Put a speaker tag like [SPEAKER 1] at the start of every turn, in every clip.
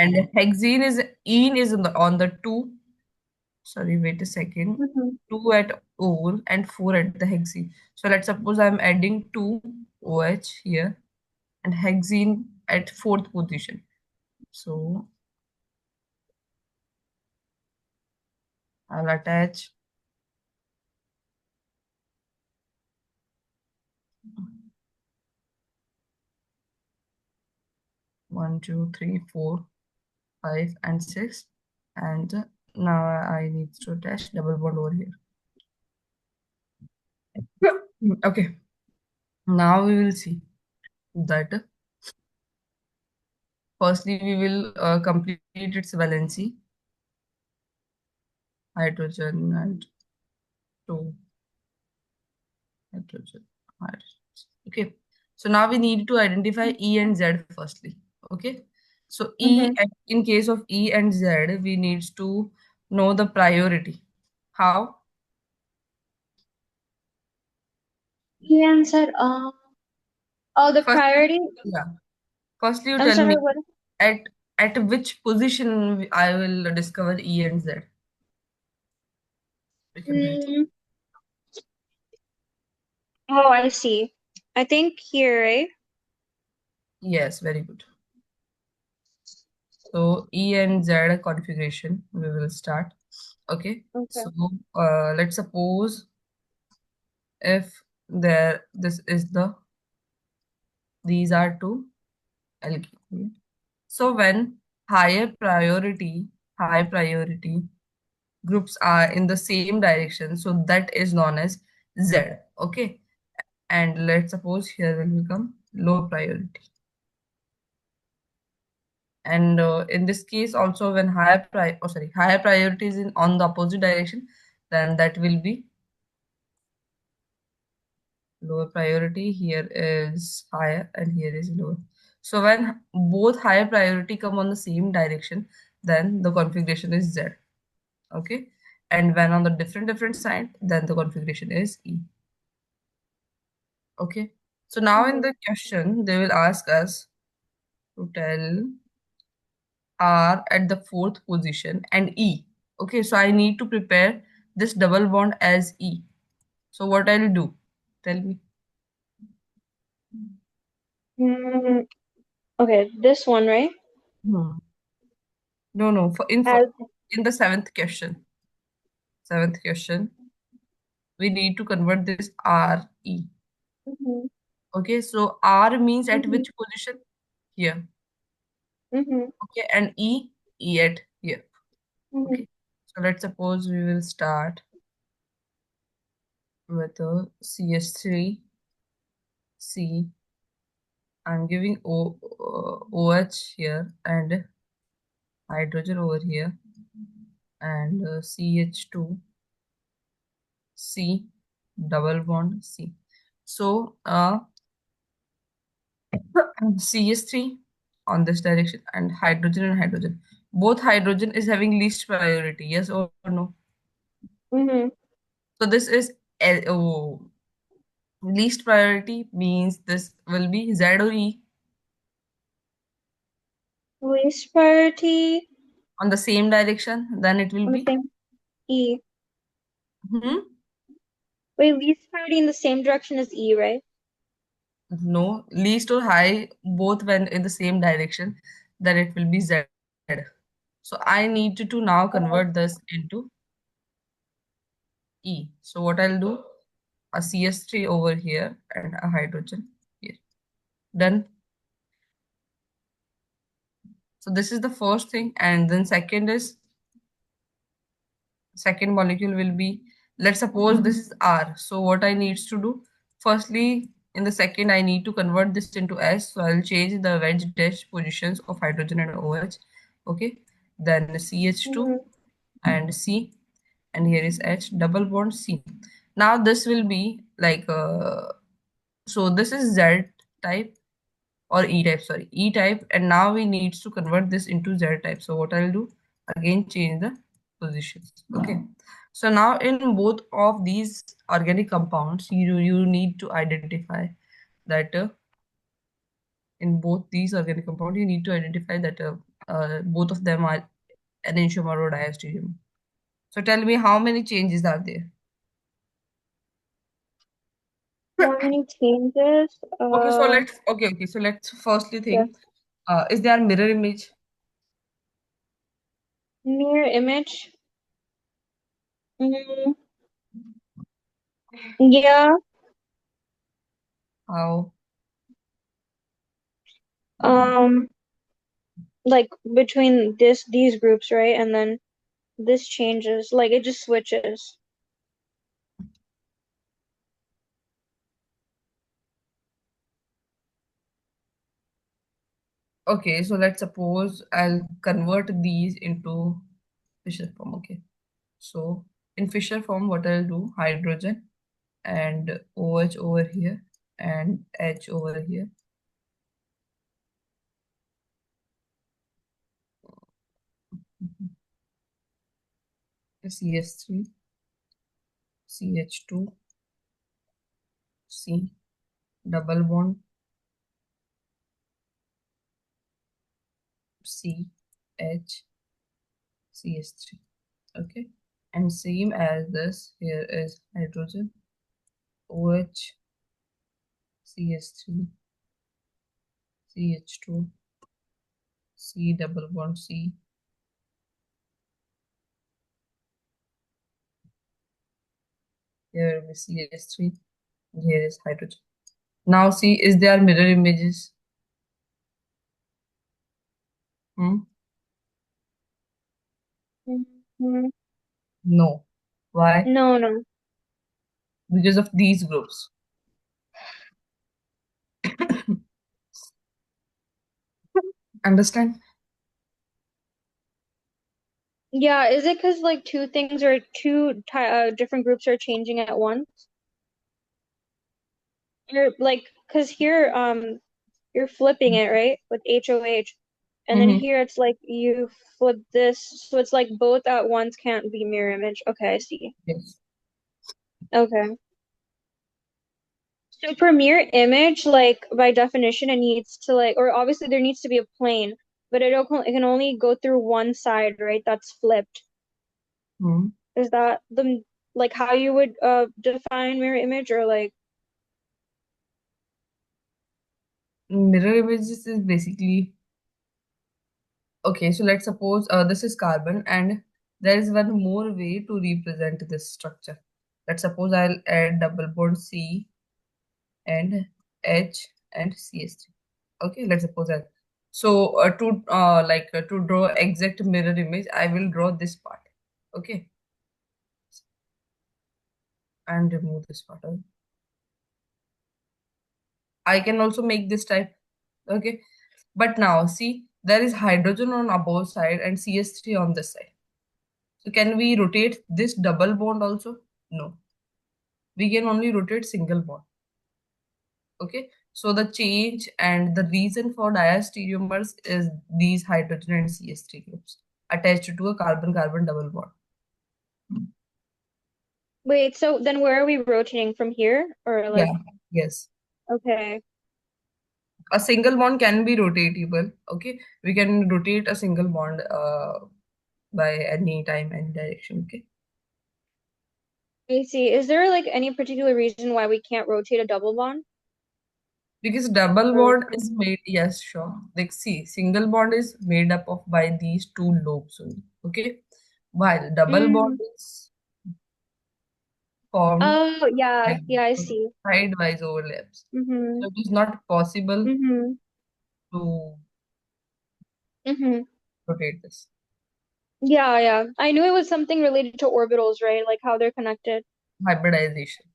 [SPEAKER 1] And hexene is ene is on the 2. Sorry, wait a second. 2 at ore and 4 at the hexene. So let's suppose I'm adding 2 OH here and hexene at 4th position. So I'll attach 1, 2, 3, 4, 5, and 6. And now I need to attach double bond over here. Okay. Now we will see that firstly we will complete its valency. Hydrogen and 2 hydrogen. Okay. So now we need to identify E and Z firstly. Okay. So in case of E and Z, we need to know the priority. How?
[SPEAKER 2] He answered, the
[SPEAKER 1] First,
[SPEAKER 2] priority.
[SPEAKER 1] yeah. Firstly, you
[SPEAKER 2] I'm
[SPEAKER 1] tell
[SPEAKER 2] sorry,
[SPEAKER 1] me
[SPEAKER 2] what?
[SPEAKER 1] at at which position I will discover E and Z. We can write.
[SPEAKER 2] Mm, oh, I see. I think here, right?
[SPEAKER 1] Yes, very good. So E and Z configuration we will start. Okay.
[SPEAKER 2] Okay.
[SPEAKER 1] So let's suppose if this is these are two alkene. So when high priority groups are in the same direction, so that is known as Z. Okay. And let's suppose here will become low priority. And in this case also when higher priority is in on the opposite direction, then that will be lower priority. Here is higher and here is lower. So when both higher priority come on the same direction, then the configuration is Z. Okay. And when on the different side, then the configuration is E. Okay. So now in the question, they will ask us to tell R at the 4th position and E. Okay, so I need to prepare this double bond as E. So what I'll do? Tell me.
[SPEAKER 2] Mm, okay, this one, right?
[SPEAKER 1] Hmm. No, no.
[SPEAKER 2] As
[SPEAKER 1] In the seventh question, we need to convert this R E.
[SPEAKER 2] mm-hmm,
[SPEAKER 1] Okay, so R means at
[SPEAKER 2] mm-hmm,
[SPEAKER 1] which position? Here.
[SPEAKER 2] mm-hmm,
[SPEAKER 1] Okay, and E at here.
[SPEAKER 2] mm-hmm,
[SPEAKER 1] Okay. So let's suppose we will start with a CS3 C. I'm giving OH here and hydrogen over here and CH2 C double bond C. So CS3 on this direction and hydrogen. Both hydrogen is having least priority, yes or no?
[SPEAKER 2] mm-hmm.
[SPEAKER 1] So this is least priority means this will be Z or E
[SPEAKER 2] Least priority
[SPEAKER 1] on the same direction, then it will
[SPEAKER 2] on the
[SPEAKER 1] be.
[SPEAKER 2] same E.
[SPEAKER 1] Hmm?
[SPEAKER 2] Wait, least priority in the same direction as E, right?
[SPEAKER 1] No, least or high, both when in the same direction, then it will be Z. So I need to now
[SPEAKER 2] Oh.
[SPEAKER 1] convert this into E. So what I'll do, a CS3 over here and a hydrogen here. Done. So this is the first thing, and then second molecule will be, let's suppose this is R. So what I needs to do, firstly, in the second, I need to convert this into S. So I'll change the wedge dash positions of hydrogen and OH. Okay. Then CH2
[SPEAKER 2] Mm-hmm,
[SPEAKER 1] and C, and here is H double bond C. Now this will be like, so this is Z type or E type, sorry, E type, and now we need to convert this into Z type. So what I'll do, again change the positions. Okay. So now in both of these organic compounds, you need to identify that in both these organic compounds, you need to identify that Both of them are enantiomer or diastereomer. So tell me how many changes are there?
[SPEAKER 2] How many changes?
[SPEAKER 1] Okay, so let's firstly
[SPEAKER 2] Yeah.
[SPEAKER 1] think, is there mirror image?
[SPEAKER 2] Mirror image. Mm, yeah.
[SPEAKER 1] How?
[SPEAKER 2] Um, like between these groups, right? And then this changes. Like it just switches.
[SPEAKER 1] Okay, so let's suppose I'll convert these into Fisher form. Okay, so in Fisher form, what I'll do, hydrogen and OH over here and H over here. CS3, CH2, C, double bond, C, H, CS3. Okay, and same as this, here is hydrogen, OH, CS3, CH2, C double bond C. Here is CS3. Here is hydrogen. Now see, is there mirror images? Hmm?
[SPEAKER 2] Mhm.
[SPEAKER 1] No. Why?
[SPEAKER 2] No, no.
[SPEAKER 1] Because of these groups. Understand?
[SPEAKER 2] Yeah, is it because like two things or different groups are changing at once? You're like, because here, you're flipping it, right? With HOH. And then
[SPEAKER 1] Mm-hmm.
[SPEAKER 2] here it's like you flip this, so it's like both at once can't be mirror image. Okay, I see.
[SPEAKER 1] Yes.
[SPEAKER 2] Okay. So for mirror image, like by definition, it needs to like, or obviously there needs to be a plane, but it can only go through one side, right? That's flipped.
[SPEAKER 1] Hmm.
[SPEAKER 2] Is that the like how you would define mirror image or like
[SPEAKER 1] Mirror images is basically okay. So let's suppose this is carbon, and there is one more way to represent this structure. Let's suppose I'll add double bond C and H and CS3. Okay, let's suppose that. So to draw exact mirror image, I will draw this part. Okay, and remove this part. Okay? I can also make this type. Okay, but now see, there is hydrogen on above side and CS3 on this side. So can we rotate this double bond also? No, we can only rotate single bond. Okay, so the change and the reason for diastereomers is these hydrogen and CS3 groups attached to a carbon-carbon double bond.
[SPEAKER 2] wait, so then where are we rotating from here or
[SPEAKER 1] Yeah,
[SPEAKER 2] like
[SPEAKER 1] yes.
[SPEAKER 2] okay.
[SPEAKER 1] A single bond can be rotatable. Okay, we can rotate a single bond by any time, any direction. Okay,
[SPEAKER 2] I see. Is there like any particular reason why we can't rotate a double bond?
[SPEAKER 1] because double
[SPEAKER 2] Or
[SPEAKER 1] bond is made, yes, sure. Like see, single bond is made up of by these two lobes only. Okay, while double bond
[SPEAKER 2] mm.
[SPEAKER 1] is formed
[SPEAKER 2] Oh yeah,
[SPEAKER 1] like
[SPEAKER 2] yeah, I see.
[SPEAKER 1] sidewise overlaps.
[SPEAKER 2] Mm-hmm.
[SPEAKER 1] So it is not possible
[SPEAKER 2] Mm-hmm.
[SPEAKER 1] to
[SPEAKER 2] Mm-hmm.
[SPEAKER 1] rotate this.
[SPEAKER 2] Yeah, yeah. I knew it was something related to orbitals, right? Like how they're connected.
[SPEAKER 1] Hybridization.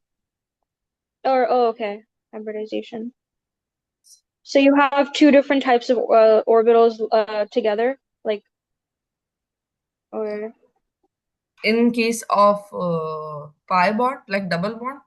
[SPEAKER 2] Or oh, okay. Hybridization. So you have two different types of orbitals together, like or
[SPEAKER 1] In case of pi bond, like double bond,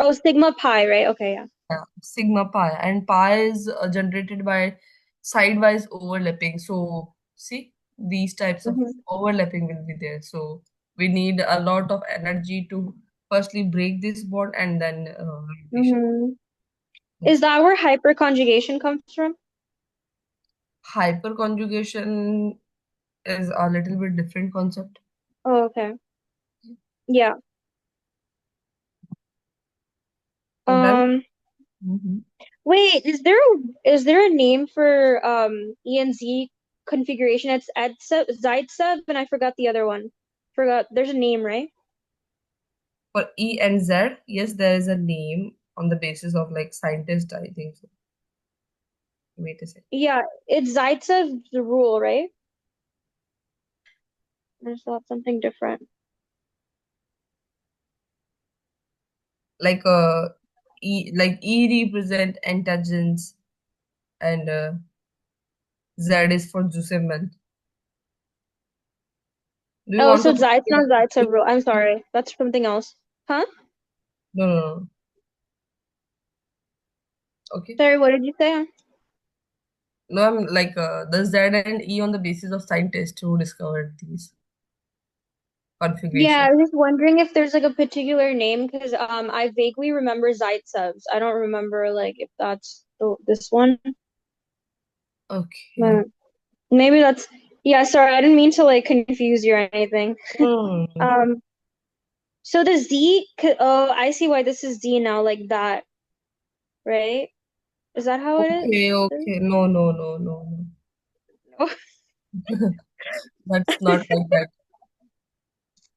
[SPEAKER 2] oh sigma pi, right? Okay, yeah.
[SPEAKER 1] yeah, sigma pi, and pi is generated by sidewise overlapping. So see, these types of
[SPEAKER 2] Mm-hmm.
[SPEAKER 1] overlapping will be there. So we need a lot of energy to firstly break this bond and then rotation.
[SPEAKER 2] Mm-hmm. Is
[SPEAKER 1] Yes.
[SPEAKER 2] that where hyperconjugation comes from?
[SPEAKER 1] Hyperconjugation is a little bit different concept.
[SPEAKER 2] Oh, okay. Yeah.
[SPEAKER 1] Well,
[SPEAKER 2] Um,
[SPEAKER 1] mhm.
[SPEAKER 2] Wait, is there a name for E and Z configuration? It's Edsev, Zaitsev, and I forgot the other one. Forgot. There's a name, right?
[SPEAKER 1] For E and Z, yes, there is a name on the basis of like scientist, I think so. Wait a second.
[SPEAKER 2] Yeah, it's Zaitsev's rule, right? Or is that something different?
[SPEAKER 1] Like E represent antigens and Z is for Zuckerman. Do you
[SPEAKER 2] Oh,
[SPEAKER 1] want
[SPEAKER 2] so
[SPEAKER 1] to?
[SPEAKER 2] it's Zaitsev, Zaitsev rule. I'm sorry, that's something else. Huh?
[SPEAKER 1] No, no, no. Okay.
[SPEAKER 2] Sorry, what did you say?
[SPEAKER 1] No, I'm like the Z and E on the basis of scientists who discovered these
[SPEAKER 2] Yeah,
[SPEAKER 1] configuration.
[SPEAKER 2] I was just wondering if there's like a particular name because I vaguely remember Zaitsev's. I don't remember like if that's this one.
[SPEAKER 1] Okay.
[SPEAKER 2] Uh, Maybe that's yeah, sorry, I didn't mean to like confuse you or anything.
[SPEAKER 1] Hmm.
[SPEAKER 2] Um, so the oh, I see why this is Z now, like that, right? Is that how it
[SPEAKER 1] Okay,
[SPEAKER 2] is?
[SPEAKER 1] okay. No, no, no, no, no.
[SPEAKER 2] Oh,
[SPEAKER 1] That's not like that.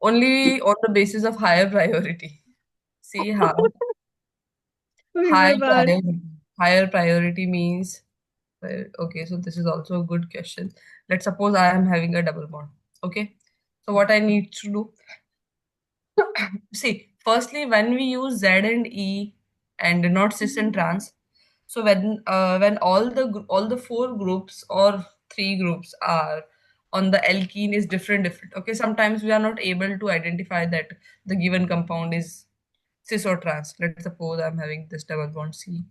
[SPEAKER 1] Only on the basis of higher priority. See how
[SPEAKER 2] okay,
[SPEAKER 1] high
[SPEAKER 2] my bad.
[SPEAKER 1] priority. Higher priority means okay, so this is also a good question. Let's suppose I am having a double bond. Okay. So what I need to do, see, firstly, when we use Z and E and not cis and trans, so when all the four groups or three groups are on the alkene is different. Okay, sometimes we are not able to identify that the given compound is cis or trans. Let's suppose I'm having this double bond C.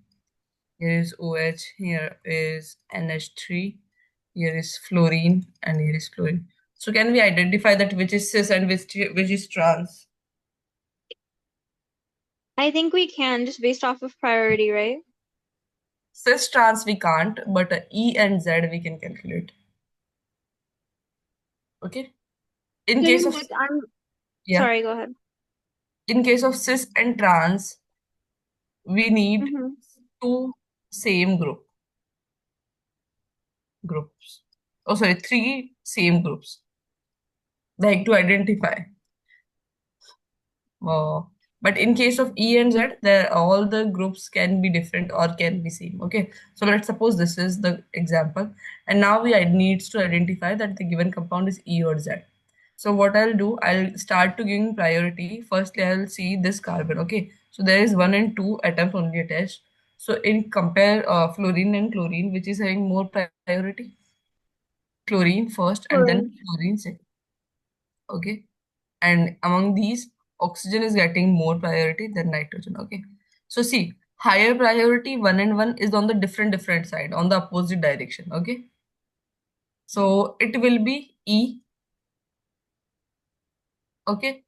[SPEAKER 1] Here is OH, here is NH3, here is fluorine, and here is chlorine. So can we identify that which is cis and which is trans?
[SPEAKER 2] I think we can just based off of priority, right?
[SPEAKER 1] Cis trans we can't, but E and Z we can calculate. Okay. In
[SPEAKER 2] So
[SPEAKER 1] case
[SPEAKER 2] then
[SPEAKER 1] of
[SPEAKER 2] what I'm
[SPEAKER 1] yeah,
[SPEAKER 2] sorry, go ahead.
[SPEAKER 1] in case of cis and trans, we need
[SPEAKER 2] Mm-hmm.
[SPEAKER 1] two same groups. Oh, sorry, three same groups. Like to identify. Oh, but in case of E and Z, all the groups can be different or can be same. Okay, so let's suppose this is the example, and now we needs to identify that the given compound is E or Z. So what I'll do, I'll start to giving priority. Firstly, I'll see this carbon. Okay, so there is one and two atoms only attached. So in compare fluorine and chlorine, which is having more priority? Chlorine first, and then
[SPEAKER 2] Chlorine.
[SPEAKER 1] fluorine second. Okay, and among these oxygen is getting more priority than nitrogen. Okay, so see, higher priority one and one is on the different side on the opposite direction. Okay, so it will be E. Okay,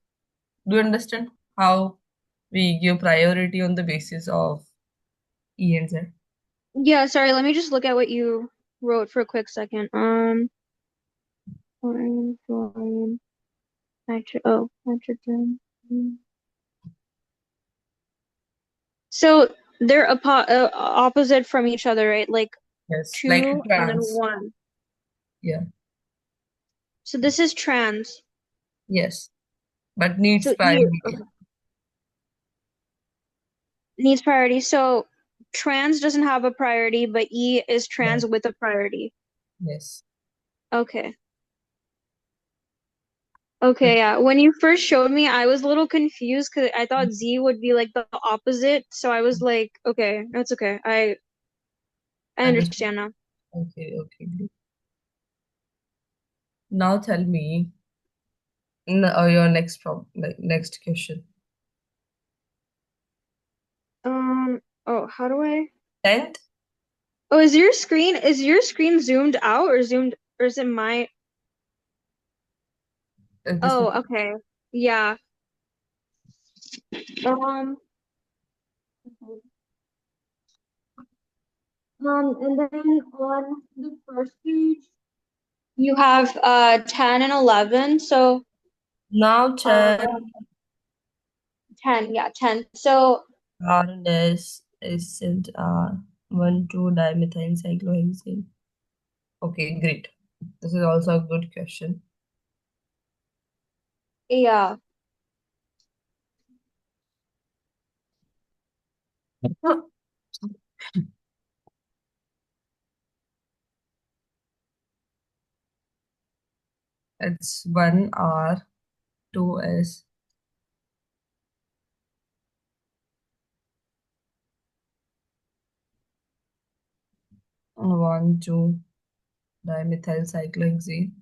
[SPEAKER 1] do you understand how we give priority on the basis of E and Z?
[SPEAKER 2] Yeah, sorry, let me just look at what you wrote for a quick second. Chlorine, fluorine, nitrogen. So they're opposite from each other, right? Like
[SPEAKER 1] Yes, like
[SPEAKER 2] two and then
[SPEAKER 1] trans.
[SPEAKER 2] one.
[SPEAKER 1] Yeah.
[SPEAKER 2] So this is trans.
[SPEAKER 1] Yes, but needs
[SPEAKER 2] So E
[SPEAKER 1] priority.
[SPEAKER 2] okay, needs priority. So trans doesn't have a priority, but E is
[SPEAKER 1] Yeah.
[SPEAKER 2] trans with a priority.
[SPEAKER 1] Yes.
[SPEAKER 2] Okay. Okay, yeah. When you first showed me, I was a little confused because I thought Z would be like the opposite. So I was like, okay, that's okay. I
[SPEAKER 1] Understood.
[SPEAKER 2] understand now.
[SPEAKER 1] Okay, okay. Good. Now tell me your next problem, like next question.
[SPEAKER 2] Oh, how do I?
[SPEAKER 1] 10th,
[SPEAKER 2] Oh, is your screen zoomed out or zoomed or is it my?
[SPEAKER 1] this is
[SPEAKER 2] Oh, okay. Yeah. Um, And then on the first page, you have 10 and 11. So
[SPEAKER 1] Now
[SPEAKER 2] uh
[SPEAKER 1] 10
[SPEAKER 2] 10, yeah, 10. So
[SPEAKER 1] R and S is R 1,2 dimethyl cyclohexane. Okay, great. This is also a good question.
[SPEAKER 2] yeah.
[SPEAKER 1] It's 1R, 2S, 1,2 dimethyl cyclohexane.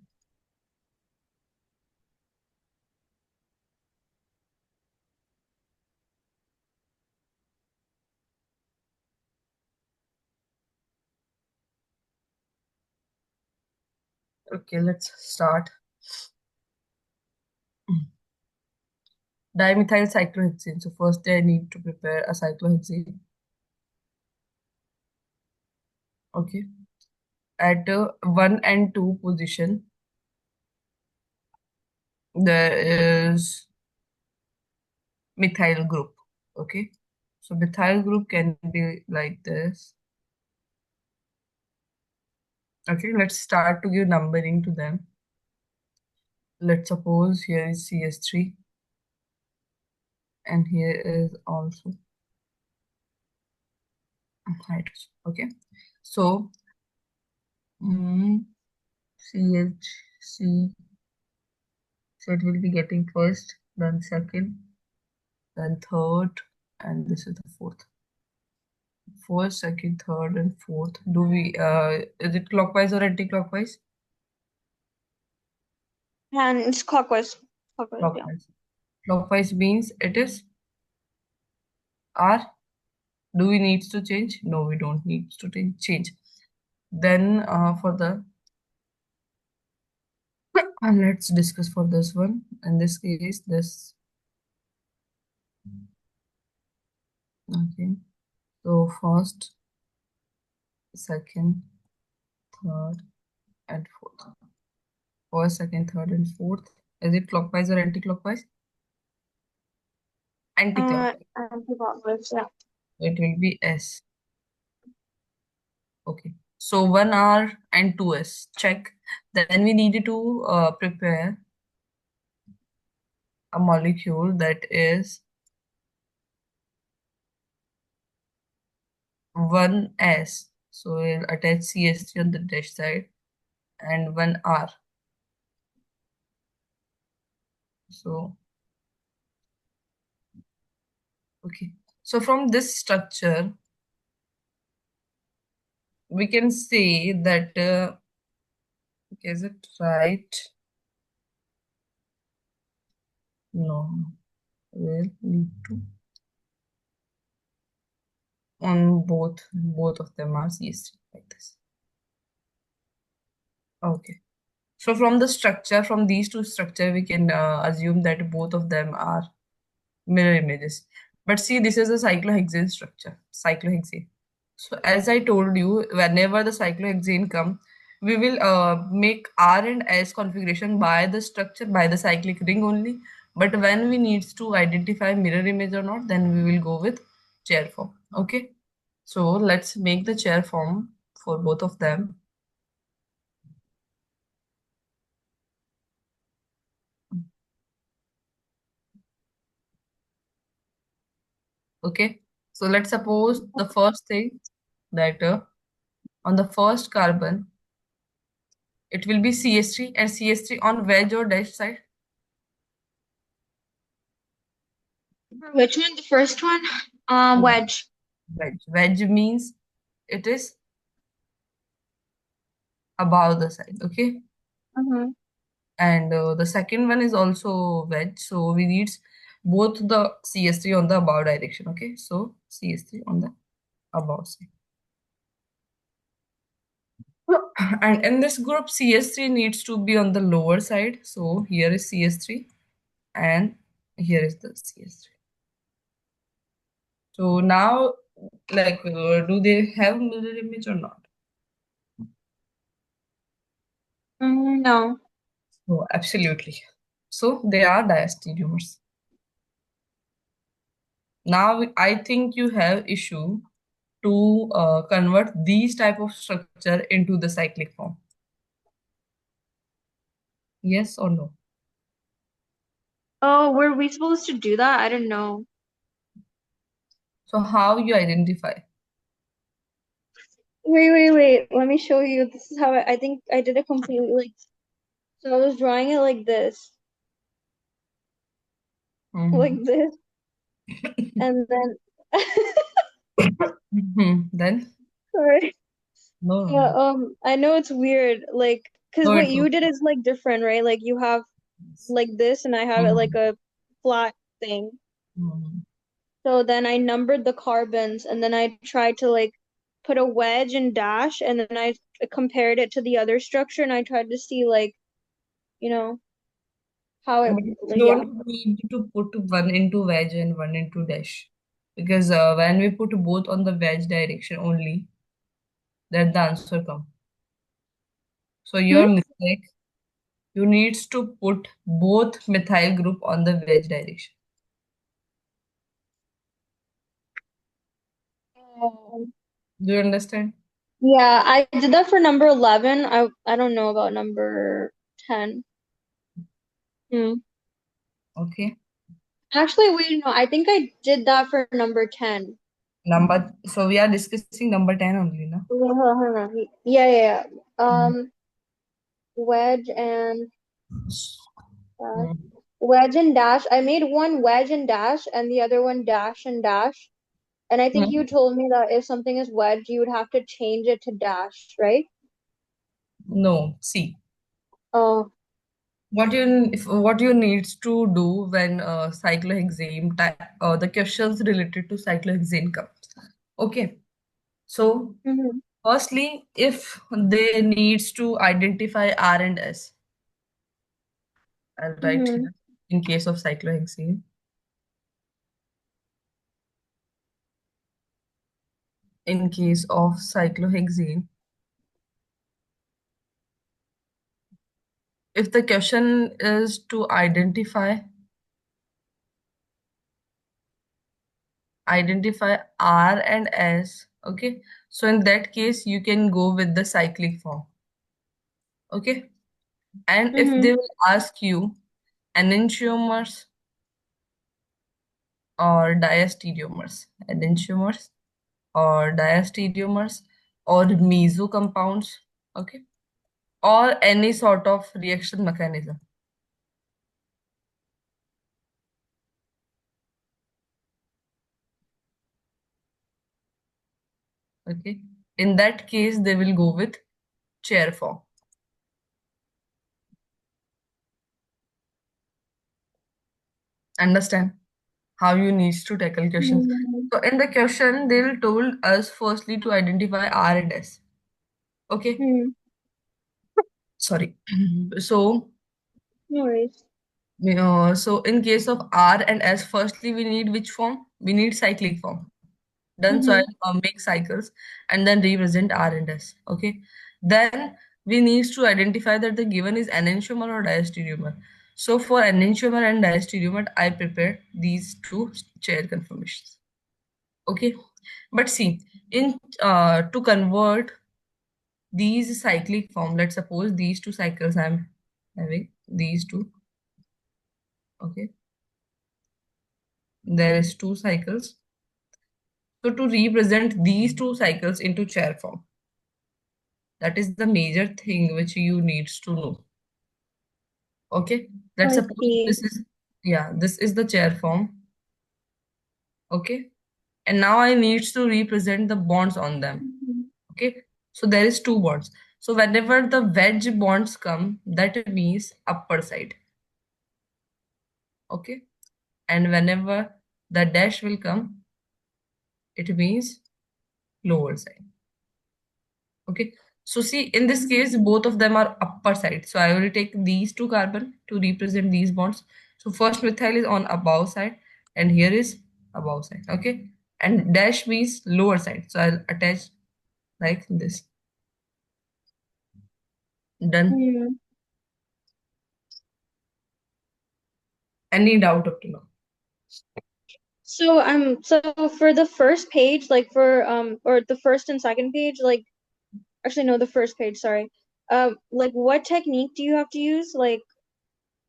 [SPEAKER 1] Okay, let's start. Dimethyl cyclohexane. So first I need to prepare a cyclohexane. Okay. At 1 and 2 position, there is methyl group. Okay. So methyl group can be like this. Okay, let's start to give numbering to them. Let's suppose here is CS3 and here is also hydrogen. Okay. So CHC, so it will be getting first, then second, then third, and this is the fourth. First, second, third, and fourth. Do we is it clockwise or anti-clockwise?
[SPEAKER 2] And it's clockwise. Clockwise, yeah.
[SPEAKER 1] Clockwise. Clockwise means it is R. Do we need to change? No, we don't need to change. Then for the let's discuss for this one. In this case, this okay. So first, second, third, and fourth. First, second, third, and fourth. Is it clockwise or anti-clockwise? Anti-clockwise.
[SPEAKER 2] Anti-clockwise, yeah.
[SPEAKER 1] It will be S. Okay. So 1R and 2S. Check. Then we needed to prepare a molecule that is 1S. So we'll attach CH3 on the dash side and 1R. So, okay. So from this structure, we can say that, is it right? No, we'll need to on both of them are CH3 like this. Okay. So from the structure, from these two structure, we can assume that both of them are mirror images. But see, this is a cyclohexane structure, cyclohexane. So as I told you, whenever the cyclohexane come, we will make R and S configuration by the structure, by the cyclic ring only. But when we need to identify mirror image or not, then we will go with chair form. Okay. So let's make the chair form for both of them. Okay. So let's suppose the first thing that on the first carbon, it will be CH3 and CH3 on wedge or dash side.
[SPEAKER 2] For which one? The first one?
[SPEAKER 1] Wedge.
[SPEAKER 2] Wedge.
[SPEAKER 1] Wedge. Wedge means it is above the side. Okay.
[SPEAKER 2] Mm-hmm.
[SPEAKER 1] And the second one is also wedge. So we need both the CH3 on the above direction. Okay. So CH3 on the above side. And in this group, CH3 needs to be on the lower side. So here is CH3 and here is the CH3. So now Like, do they have mirror image or not?
[SPEAKER 2] No.
[SPEAKER 1] Oh, absolutely. So they are diastereomers. Now I think you have issue to convert these type of structure into the cyclic form. Yes or no?
[SPEAKER 2] Oh, were we supposed to do that? I didn't know.
[SPEAKER 1] So how you identify?
[SPEAKER 2] Wait. Let me show you. This is how I think I did it completely like so I was drawing it like this, like
[SPEAKER 1] Mhm.
[SPEAKER 2] this, and then
[SPEAKER 1] Then
[SPEAKER 2] sorry.
[SPEAKER 1] no, no,
[SPEAKER 2] Yeah,
[SPEAKER 1] no,
[SPEAKER 2] I know it's weird, like, cause
[SPEAKER 1] no,
[SPEAKER 2] what
[SPEAKER 1] it's
[SPEAKER 2] you did
[SPEAKER 1] okay.
[SPEAKER 2] is like different, right? Like you have like this, and I have it like
[SPEAKER 1] Mhm.
[SPEAKER 2] a flat thing.
[SPEAKER 1] Mhm.
[SPEAKER 2] So then I numbered the carbons, and then I tried to like put a wedge and dash, and then I compared it to the other structure, and I tried to see like, you know, how it,
[SPEAKER 1] But you
[SPEAKER 2] like, yeah.
[SPEAKER 1] don't need to put one into wedge and one into dash, because when we put both on the wedge direction only, then the answer come. So
[SPEAKER 2] Hmm?
[SPEAKER 1] your mistake. You needs to put both methyl group on the wedge direction.
[SPEAKER 2] Um,
[SPEAKER 1] Do you understand?
[SPEAKER 2] yeah, I did that for number 11. I don't know about number 10. Hmm.
[SPEAKER 1] Okay.
[SPEAKER 2] Actually, wait, no, I think I did that for number 10.
[SPEAKER 1] So we are discussing number 10 only, na?
[SPEAKER 2] Hold on. Yeah.
[SPEAKER 1] Mm.
[SPEAKER 2] Wedge and dash.
[SPEAKER 1] Mm.
[SPEAKER 2] Wedge and dash. I made one wedge and dash and the other one dash and dash. And I think you
[SPEAKER 1] Mm.
[SPEAKER 2] told me that if something is wedge, you would have to change it to dash, right?
[SPEAKER 1] No, see.
[SPEAKER 2] Oh.
[SPEAKER 1] What you needs to do when cyclohexane type the questions related to cyclohexane comes. Okay. So
[SPEAKER 2] Mm-hmm.
[SPEAKER 1] firstly, if they needs to identify R and S, I'll write
[SPEAKER 2] Mm-hmm.
[SPEAKER 1] here in case of cyclohexane. In case of cyclohexane, if the question is to identify R and S, okay, so in that case you can go with the cyclic form, okay. And if
[SPEAKER 2] Mm-hmm.
[SPEAKER 1] they will ask you enantiomers or enantiomers or diastereomers or meso compounds, okay, or any sort of reaction mechanism, okay, in that case they will go with chair form. Understand how you need to tackle questions.
[SPEAKER 2] Mm-hmm.
[SPEAKER 1] So in the question, they will told us firstly to identify R and S. Okay,
[SPEAKER 2] Mm-hmm.
[SPEAKER 1] sorry. So,
[SPEAKER 2] No worries.
[SPEAKER 1] so in case of R and S, firstly we need which form? We need cyclic form. Done. So
[SPEAKER 2] Mm-hmm.
[SPEAKER 1] I'll make cycles and then represent R and S. Okay. Then we need to identify that the given is enantiomer or diastereomer. So for enantiomer and diastereomer, I prepared these two chair conformations. Okay, but see, in to convert these cyclic form, let's suppose these two cycles I'm having, these two. Okay, there is two cycles. So to represent these two cycles into chair form, that is the major thing which you needs to know. Okay, let's
[SPEAKER 2] I
[SPEAKER 1] suppose
[SPEAKER 2] see.
[SPEAKER 1] this is, yeah, this is the chair form. Okay, and now I needs to represent the bonds on them.
[SPEAKER 2] Mm-hmm.
[SPEAKER 1] Okay, so there is two bonds. So whenever the wedge bonds come, that means upper side. Okay, and whenever the dash will come, it means lower side. Okay, so see, in this case both of them are upper side, so I will take these two carbon to represent these bonds. So first methyl is on above side and here is above side. Okay, and dash means lower side. So I'll attach like this. Done.
[SPEAKER 2] Hmm.
[SPEAKER 1] Any doubt up to now?
[SPEAKER 2] So for the first page, like for or the first and second page, like actually no, the first page, sorry. Like what technique do you have to use, like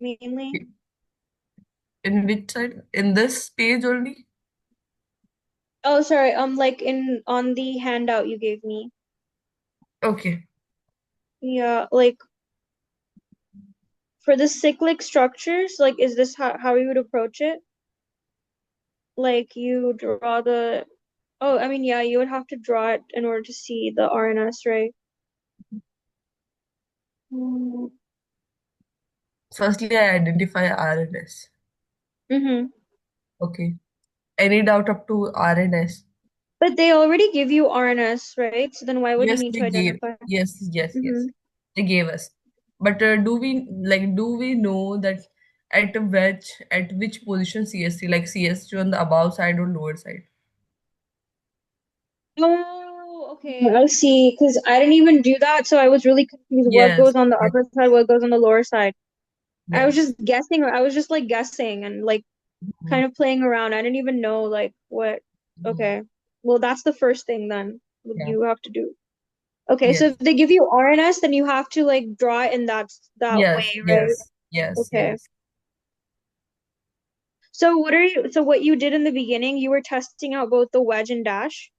[SPEAKER 2] mainly?
[SPEAKER 1] In which side? In this page only?
[SPEAKER 2] Oh, sorry, like in on the handout you gave me.
[SPEAKER 1] Okay.
[SPEAKER 2] Yeah, like for the cyclic structures, like is this how you would approach it? Like you draw the oh, I mean, yeah, you would have to draw it in order to see the RNS, right? Mm-hmm.
[SPEAKER 1] Firstly, I identify RNS. Okay. Any doubt up to RNS?
[SPEAKER 2] But they already give you RNS, right? So then why would you
[SPEAKER 1] Yes,
[SPEAKER 2] need
[SPEAKER 1] they
[SPEAKER 2] to
[SPEAKER 1] gave.
[SPEAKER 2] identify?
[SPEAKER 1] Yes, yes,
[SPEAKER 2] Mm-hmm.
[SPEAKER 1] yes. They gave us. But do we know that at which position CST, like CST on the above side or lower side?
[SPEAKER 2] Oh, okay. I see. Because I didn't even do that, so I was really confused. What
[SPEAKER 1] Yes,
[SPEAKER 2] goes on the
[SPEAKER 1] yes,
[SPEAKER 2] upper side? What goes on the lower side? I was
[SPEAKER 1] yes.
[SPEAKER 2] just guessing. I was just like guessing and like
[SPEAKER 1] Mhm.
[SPEAKER 2] kind of playing around. I didn't even know like what.
[SPEAKER 1] Mhm.
[SPEAKER 2] Okay. Well, that's the first thing then
[SPEAKER 1] Yeah.
[SPEAKER 2] you have to do. Okay, so
[SPEAKER 1] Yes.
[SPEAKER 2] if they give you RNS, then you have to like draw it in that
[SPEAKER 1] Yes.
[SPEAKER 2] way, right?
[SPEAKER 1] Yes. Yes.
[SPEAKER 2] Okay.
[SPEAKER 1] Yes.
[SPEAKER 2] So what you did in the beginning, you were testing out both the wedge and dash,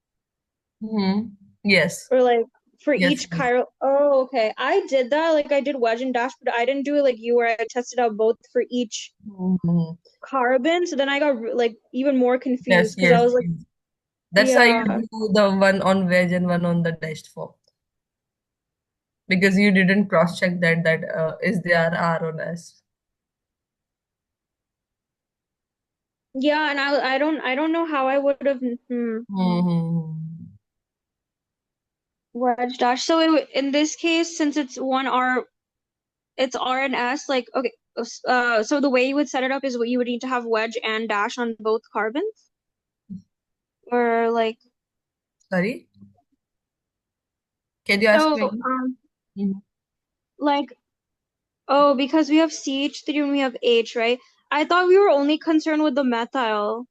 [SPEAKER 1] Hmm. Yes.
[SPEAKER 2] or like for
[SPEAKER 1] Yes.
[SPEAKER 2] each
[SPEAKER 1] Yes.
[SPEAKER 2] chiral. Oh, okay. I did that. Like I did wedge and dash, but I didn't do it like you, where I tested out both for each
[SPEAKER 1] Mhm.
[SPEAKER 2] carbon. So then I got like even more
[SPEAKER 1] Yes.
[SPEAKER 2] confused because I
[SPEAKER 1] Yes.
[SPEAKER 2] was like,
[SPEAKER 1] Yes. That's why you
[SPEAKER 2] yeah,
[SPEAKER 1] do the one on veg and one on the dashed form, because you didn't cross check that is there R on S.
[SPEAKER 2] yeah, and I don't know how I would have
[SPEAKER 1] Hmm.
[SPEAKER 2] wedge dash. So in this case, since it's one R, it's R and S. Like okay, so the way you would set it up is what you would need to have wedge and dash on both carbons, or like
[SPEAKER 1] Sorry, can you ask me
[SPEAKER 2] so
[SPEAKER 1] again? Mhm.
[SPEAKER 2] like oh, because we have CH3 and we have H, right? I thought we were only concerned with the methyl.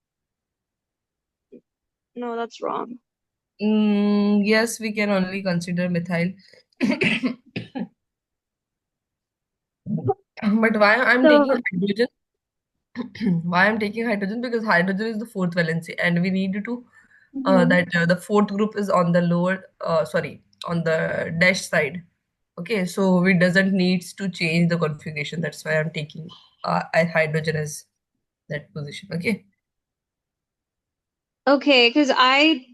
[SPEAKER 2] No, that's wrong.
[SPEAKER 1] Yes, we can only consider methyl. But why I'm
[SPEAKER 2] So,
[SPEAKER 1] taking hydrogen? Why I'm taking hydrogen? Because hydrogen is the fourth valency, and we need to
[SPEAKER 2] mhm.
[SPEAKER 1] that the fourth group is on the lower, sorry, on the dash side. Okay, so we doesn't needs to change the configuration. That's why I'm taking hydrogen as that position. Okay.
[SPEAKER 2] Okay, because I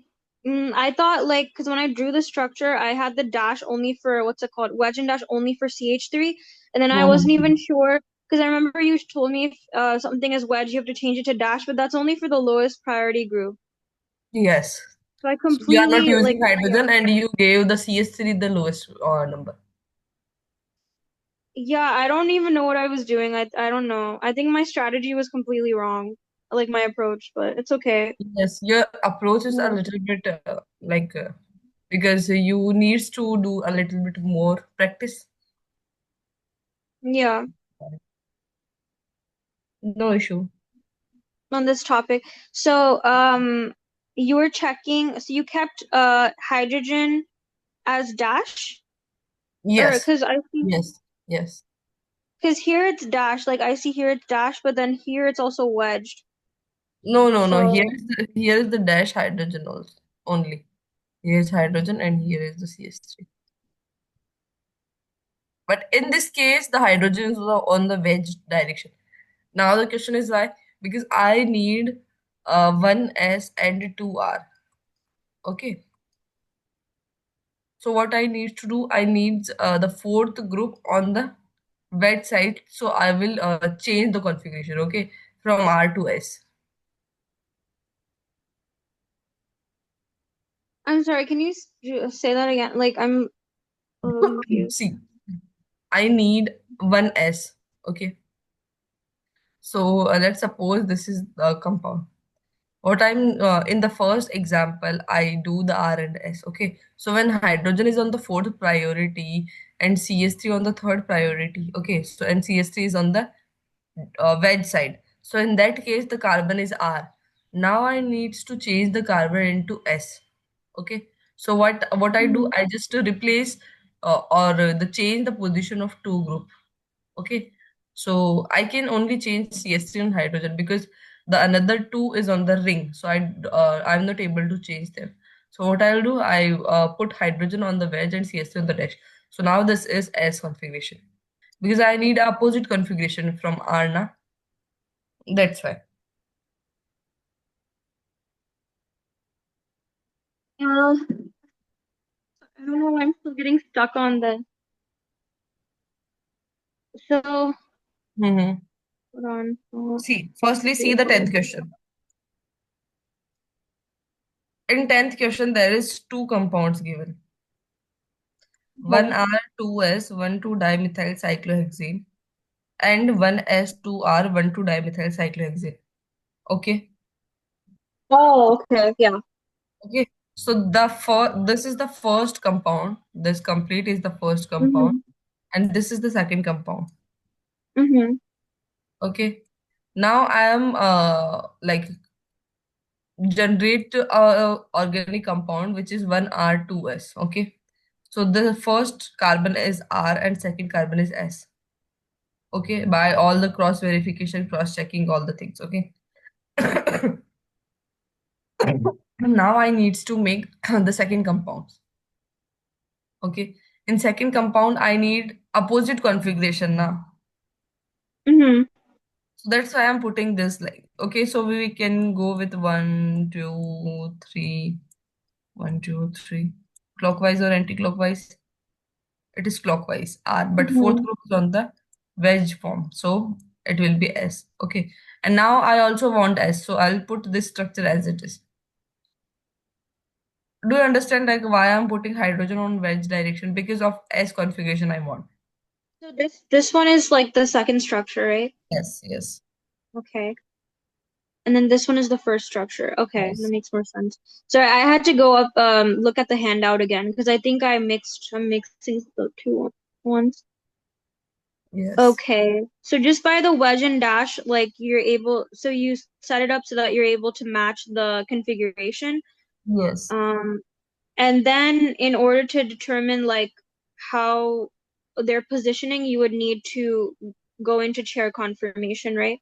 [SPEAKER 2] thought like because when I drew the structure, I had the dash only for what's it called, wedge and dash only for CH3, and then I wasn't even
[SPEAKER 1] Mhm.
[SPEAKER 2] sure because I remember you told me if something is wedge, you have to change it to dash, but that's only for the lowest priority group.
[SPEAKER 1] Yes.
[SPEAKER 2] So I
[SPEAKER 1] So you are not
[SPEAKER 2] completely like
[SPEAKER 1] using
[SPEAKER 2] yeah.
[SPEAKER 1] hydrogen, and you gave the CS3 the lowest number.
[SPEAKER 2] Yeah, I don't even know what I was doing. I don't know. I think my strategy was completely wrong, like my approach, but it's okay.
[SPEAKER 1] Yes, your approach is a
[SPEAKER 2] Yeah.
[SPEAKER 1] little bit because you needs to do a little bit more practice.
[SPEAKER 2] Yeah,
[SPEAKER 1] No issue.
[SPEAKER 2] on this topic. So, you were checking, so you kept hydrogen as dash, or
[SPEAKER 1] Yes.
[SPEAKER 2] because I see,
[SPEAKER 1] Yes. Yes.
[SPEAKER 2] because here it's dash, like I see here it's dash, but then here it's also wedged.
[SPEAKER 1] No, no, no. Here
[SPEAKER 2] So,
[SPEAKER 1] is the dash hydrogen also only. Here is hydrogen and here is the CS3. But in this case, the hydrogen is on the wedge direction. Now the question is why? Because I need 1s and 2r. Okay. So what I need to do, I need the fourth group on the wedge side. So I will change the configuration. Okay, from R to S.
[SPEAKER 2] I'm sorry, can you say that again? Like I'm a little confused.
[SPEAKER 1] See, I need 1s. Okay. So let's suppose this is the compound. What I'm in the first example, I do the R and S. Okay, so when hydrogen is on the fourth priority and CS3 on the third priority. Okay, so and CS3 is on the wedge side. So in that case, the carbon is R. Now I needs to change the carbon into S. Okay. So what I do,
[SPEAKER 2] Mm-hmm.
[SPEAKER 1] I just replace or the change the position of two group. Okay. So I can only change CS3 and hydrogen because the another two is on the ring. So I'm not able to change them. So what I'll do, I put hydrogen on the wedge and CS3 on the dash. So now this is S configuration because I need opposite configuration from Arna. That's why.
[SPEAKER 2] Uh, I don't know. I'm still getting stuck on this. So
[SPEAKER 1] Mm-hmm.
[SPEAKER 2] hold on.
[SPEAKER 1] Firstly, see the 10th question. In 10th question, there is two compounds given. One
[SPEAKER 2] Okay.
[SPEAKER 1] R, two S, one two dimethyl cyclohexane, and one S, two R, one two dimethyl cyclohexane. Okay.
[SPEAKER 2] Oh, okay. Yeah.
[SPEAKER 1] Okay. So this is the first compound. This complete is the first compound,
[SPEAKER 2] Mm-hmm.
[SPEAKER 1] and this is the second compound.
[SPEAKER 2] Mm-hmm.
[SPEAKER 1] Okay. Now I am like generate a organic compound which is 1R2S. Okay. So the first carbon is R and second carbon is S. Okay. By all the cross verification, cross checking, all the things. Okay. Now I needs to make the second compound. Okay. In second compound, I need opposite configuration now.
[SPEAKER 2] Mm-hmm.
[SPEAKER 1] So that's why I'm putting this like, okay, so we can go with one, two, three, one, two, three. Clockwise or anti-clockwise? It is clockwise R, but fourth
[SPEAKER 2] Mm-hmm.
[SPEAKER 1] group is on the wedge form, so it will be S. Okay, and now I also want S, so I'll put this structure as it is. Do you understand like why I'm putting hydrogen on wedge direction? Because of S configuration I want.
[SPEAKER 2] So this one is like the second structure, right?
[SPEAKER 1] Yes, yes,
[SPEAKER 2] Okay. And then this one is the first structure. Okay, that
[SPEAKER 1] yes,
[SPEAKER 2] makes more sense. So I had to go up, look at the handout again because I think I'm mixing the two ones.
[SPEAKER 1] yes,
[SPEAKER 2] Okay. So just by the wedge and dash, like so you set it up so that you're able to match the configuration.
[SPEAKER 1] yes,
[SPEAKER 2] Um, and then in order to determine like how they're positioning, you would need to go into chair confirmation, right?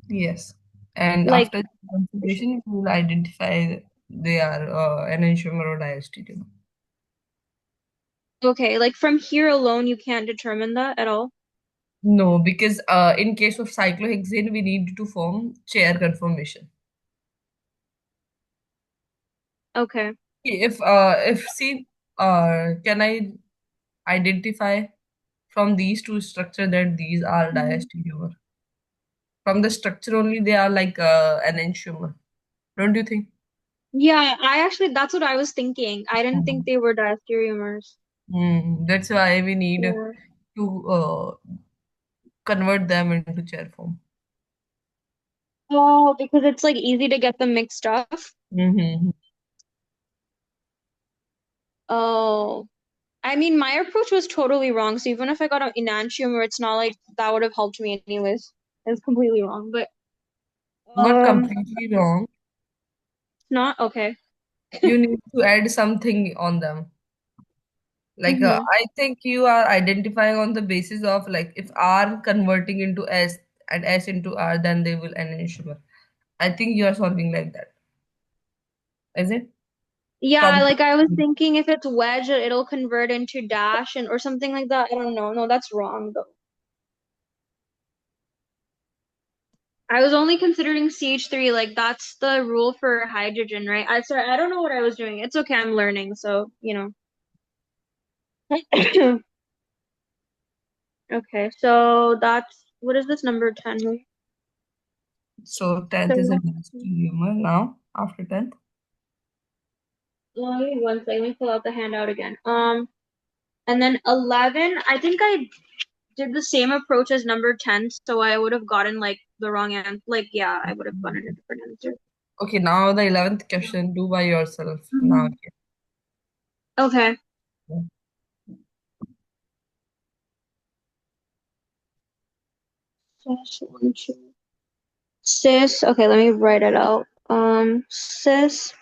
[SPEAKER 1] yes. And
[SPEAKER 2] Like,
[SPEAKER 1] after configuration, you will identify they are an enantiomer or diastereomer.
[SPEAKER 2] okay, like from here alone, you can't determine that at all.
[SPEAKER 1] No, because in case of cyclohexane, we need to form chair conformation.
[SPEAKER 2] Okay.
[SPEAKER 1] If see, can I identify from these two structure that these are
[SPEAKER 2] Mhm.
[SPEAKER 1] diastereomer? From the structure only, they are like an enantiomer. Don't you think?
[SPEAKER 2] Yeah, that's what I was thinking. I didn't think
[SPEAKER 1] Mhm.
[SPEAKER 2] they were diastereomers.
[SPEAKER 1] That's why we need
[SPEAKER 2] Yeah.
[SPEAKER 1] to convert them into chair form.
[SPEAKER 2] Oh, because it's like easy to get them mixed up.
[SPEAKER 1] Mm-hmm.
[SPEAKER 2] Oh. I mean, my approach was totally wrong. So even if I got an enantiomer, it's not like that would have helped me anyways. It's completely wrong. But
[SPEAKER 1] Not
[SPEAKER 2] it's
[SPEAKER 1] completely wrong.
[SPEAKER 2] not okay.
[SPEAKER 1] You need to add something on them. Like
[SPEAKER 2] Mm-hmm.
[SPEAKER 1] I think you are identifying on the basis of like if R converting into S and S into R, then they will enantiomer. I think you are solving like that, is it?
[SPEAKER 2] Yeah,
[SPEAKER 1] From
[SPEAKER 2] like I was thinking if it's wedge, it'll convert into dash and or something like that. I don't know. No, that's wrong though. I was only considering CH3, like that's the rule for hydrogen, right? Sorry, I don't know what I was doing. It's okay, I'm learning, so Okay, so that's what is this number 10?
[SPEAKER 1] so 10th is a
[SPEAKER 2] So
[SPEAKER 1] diastereomer now after 10th.
[SPEAKER 2] let me one second, let me pull out the handout again. And then 11, I think I did the same approach as number 10, so I would have gotten like the wrong answer. Like, yeah, I would have gotten a different answer.
[SPEAKER 1] Okay, now the 11th question, do by yourself. Now,
[SPEAKER 2] Mhm. Okay. Cis one, two. Cis. Okay, let me write it out. Cis.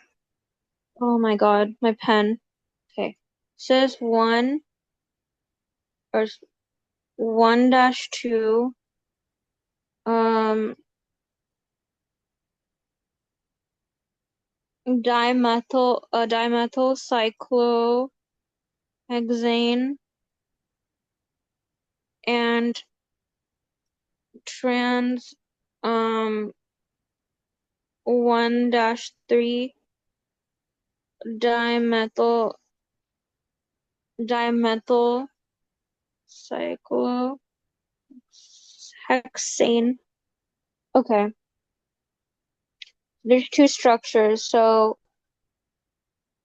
[SPEAKER 2] Oh my God, my pen. Okay. Cis one or 1-2. Um, dimethyl cyclohexane and trans um 1-3 dimethyl dimethyl cyclohexane. Okay, there's two structures. So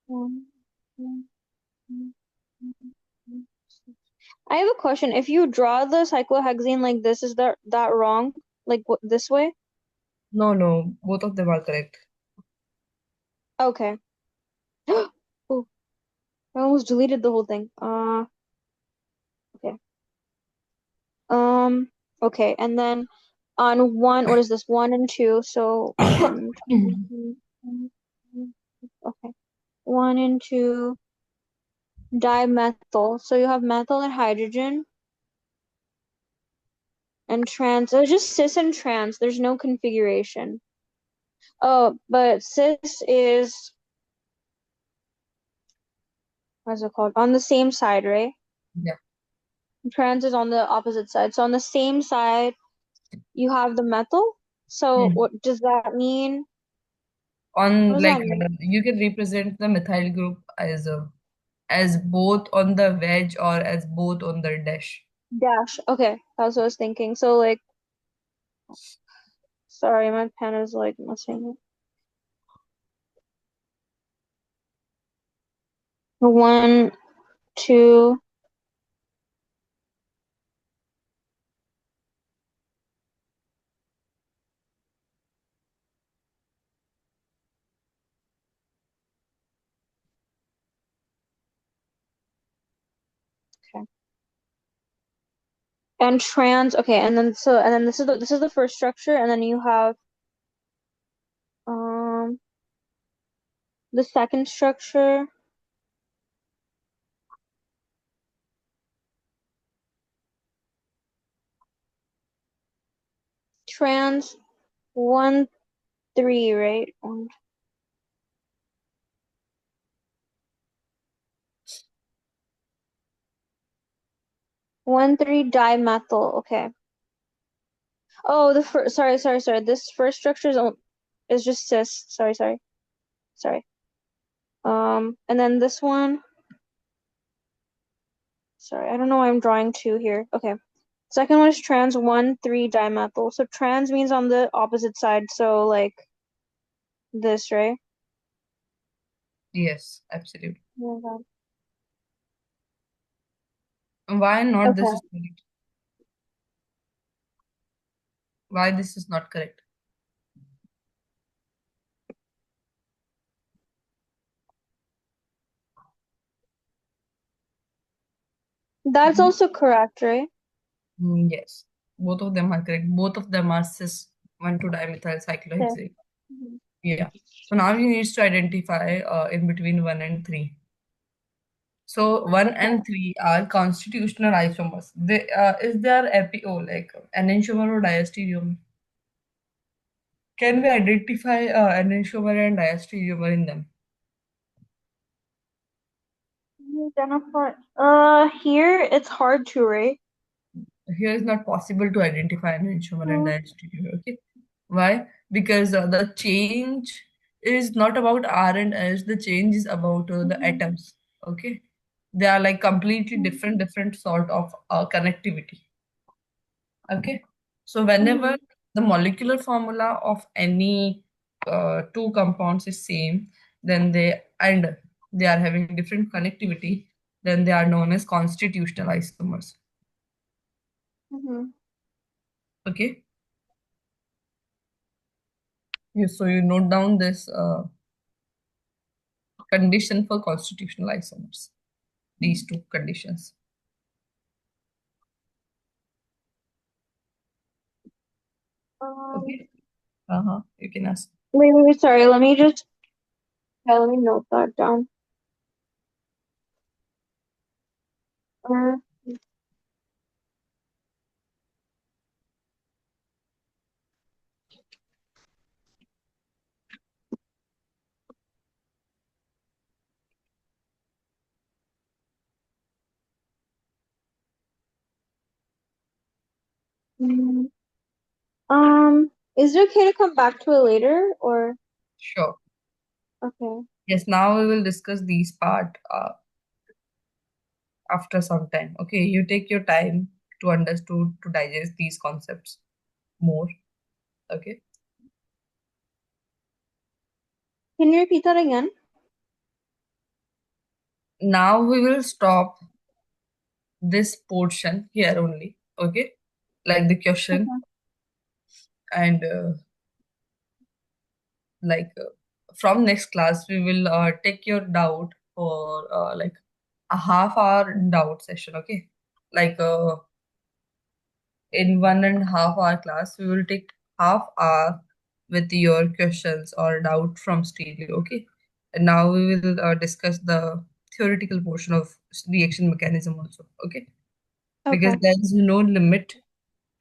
[SPEAKER 2] one, one, one, one. I have a question. If you draw the cyclohexane like this, is that wrong? Like what, this way?
[SPEAKER 1] no, no, both of them are correct.
[SPEAKER 2] Okay. Oh, I almost deleted the whole thing. Okay. Um, okay, and then on one, what is this? 1 and 2. So one, two, three, okay. 1 and 2 dimethyl. So you have methyl and hydrogen and trans. Oh, just cis and trans. There's no configuration. Oh, but cis is, what's it called? On the same side, right?
[SPEAKER 1] Yeah.
[SPEAKER 2] Trans is on the opposite side. So on the same side, you have the methyl. So
[SPEAKER 1] Hmm.
[SPEAKER 2] what does that mean? What
[SPEAKER 1] On
[SPEAKER 2] does
[SPEAKER 1] like
[SPEAKER 2] that mean?
[SPEAKER 1] you can represent the methyl group as both on the wedge or as both on the dash.
[SPEAKER 2] Dash. Okay, that's what I was thinking. So like, sorry, my pen is like messing. 1, 2. Okay. And trans. Okay, and then this is the first structure, and then you have um the second structure. Trans 1, 3, right? 1, 3 dimethyl. Okay. Oh, the first. Sorry. This first structure is just cis. Sorry. And then this one. Sorry, I don't know why I'm drawing two here. Okay. Second one is trans 1, 3 dimethyl. So trans means on the opposite side. So like this, right?
[SPEAKER 1] Yes, absolutely.
[SPEAKER 2] Oh my God.
[SPEAKER 1] Why not this is
[SPEAKER 2] Okay.
[SPEAKER 1] correct? Why this is not correct?
[SPEAKER 2] That's
[SPEAKER 1] Mhm.
[SPEAKER 2] also correct, right?
[SPEAKER 1] Yes, both of them are correct. Both of them are cis 1,2-dimethyl
[SPEAKER 2] Okay.
[SPEAKER 1] cyclohexane.
[SPEAKER 2] Mhm.
[SPEAKER 1] Yeah. So now you need to identify in between 1 and 3. So 1 and 3 are constitutional isomers. They is there EPO like enantiomer or diastereomer? Can we identify enantiomer and diastereomer in them?
[SPEAKER 2] Identify. Here it's hard to, right?
[SPEAKER 1] Here is not possible to identify enantiomer and
[SPEAKER 2] Mm-hmm.
[SPEAKER 1] diastereomer. Okay. Why? Because the change is not about R and S. The change is about the atoms. Okay. They are like completely different sort of connectivity. Okay. So whenever
[SPEAKER 2] Mm-hmm.
[SPEAKER 1] the molecular formula of any two compounds is same, then they are having different connectivity, then they are known as constitutional isomers.
[SPEAKER 2] Mm-hmm.
[SPEAKER 1] Okay. So you note down this condition for constitutional isomers. These two conditions.
[SPEAKER 2] Um,
[SPEAKER 1] Okay. Uh-huh. You can ask.
[SPEAKER 2] wait, sorry. Let me just let me note that down. Uh, mm, is it okay to come back to it later or
[SPEAKER 1] Sure.
[SPEAKER 2] okay?
[SPEAKER 1] Yes, now we will discuss these part after some time. Okay, you take your time to understand to digest these concepts more. Okay.
[SPEAKER 2] Can you repeat that again?
[SPEAKER 1] Now we will stop this portion here only. Okay, like the question
[SPEAKER 2] Okay.
[SPEAKER 1] and like from next class we will take your doubt for like a half hour doubt session. Okay, like in 1.5 hour class we will take half hour with your questions or doubt from stereo. Okay, and now we will discuss the theoretical portion of reaction mechanism also. Okay, because
[SPEAKER 2] Okay.
[SPEAKER 1] there is no limit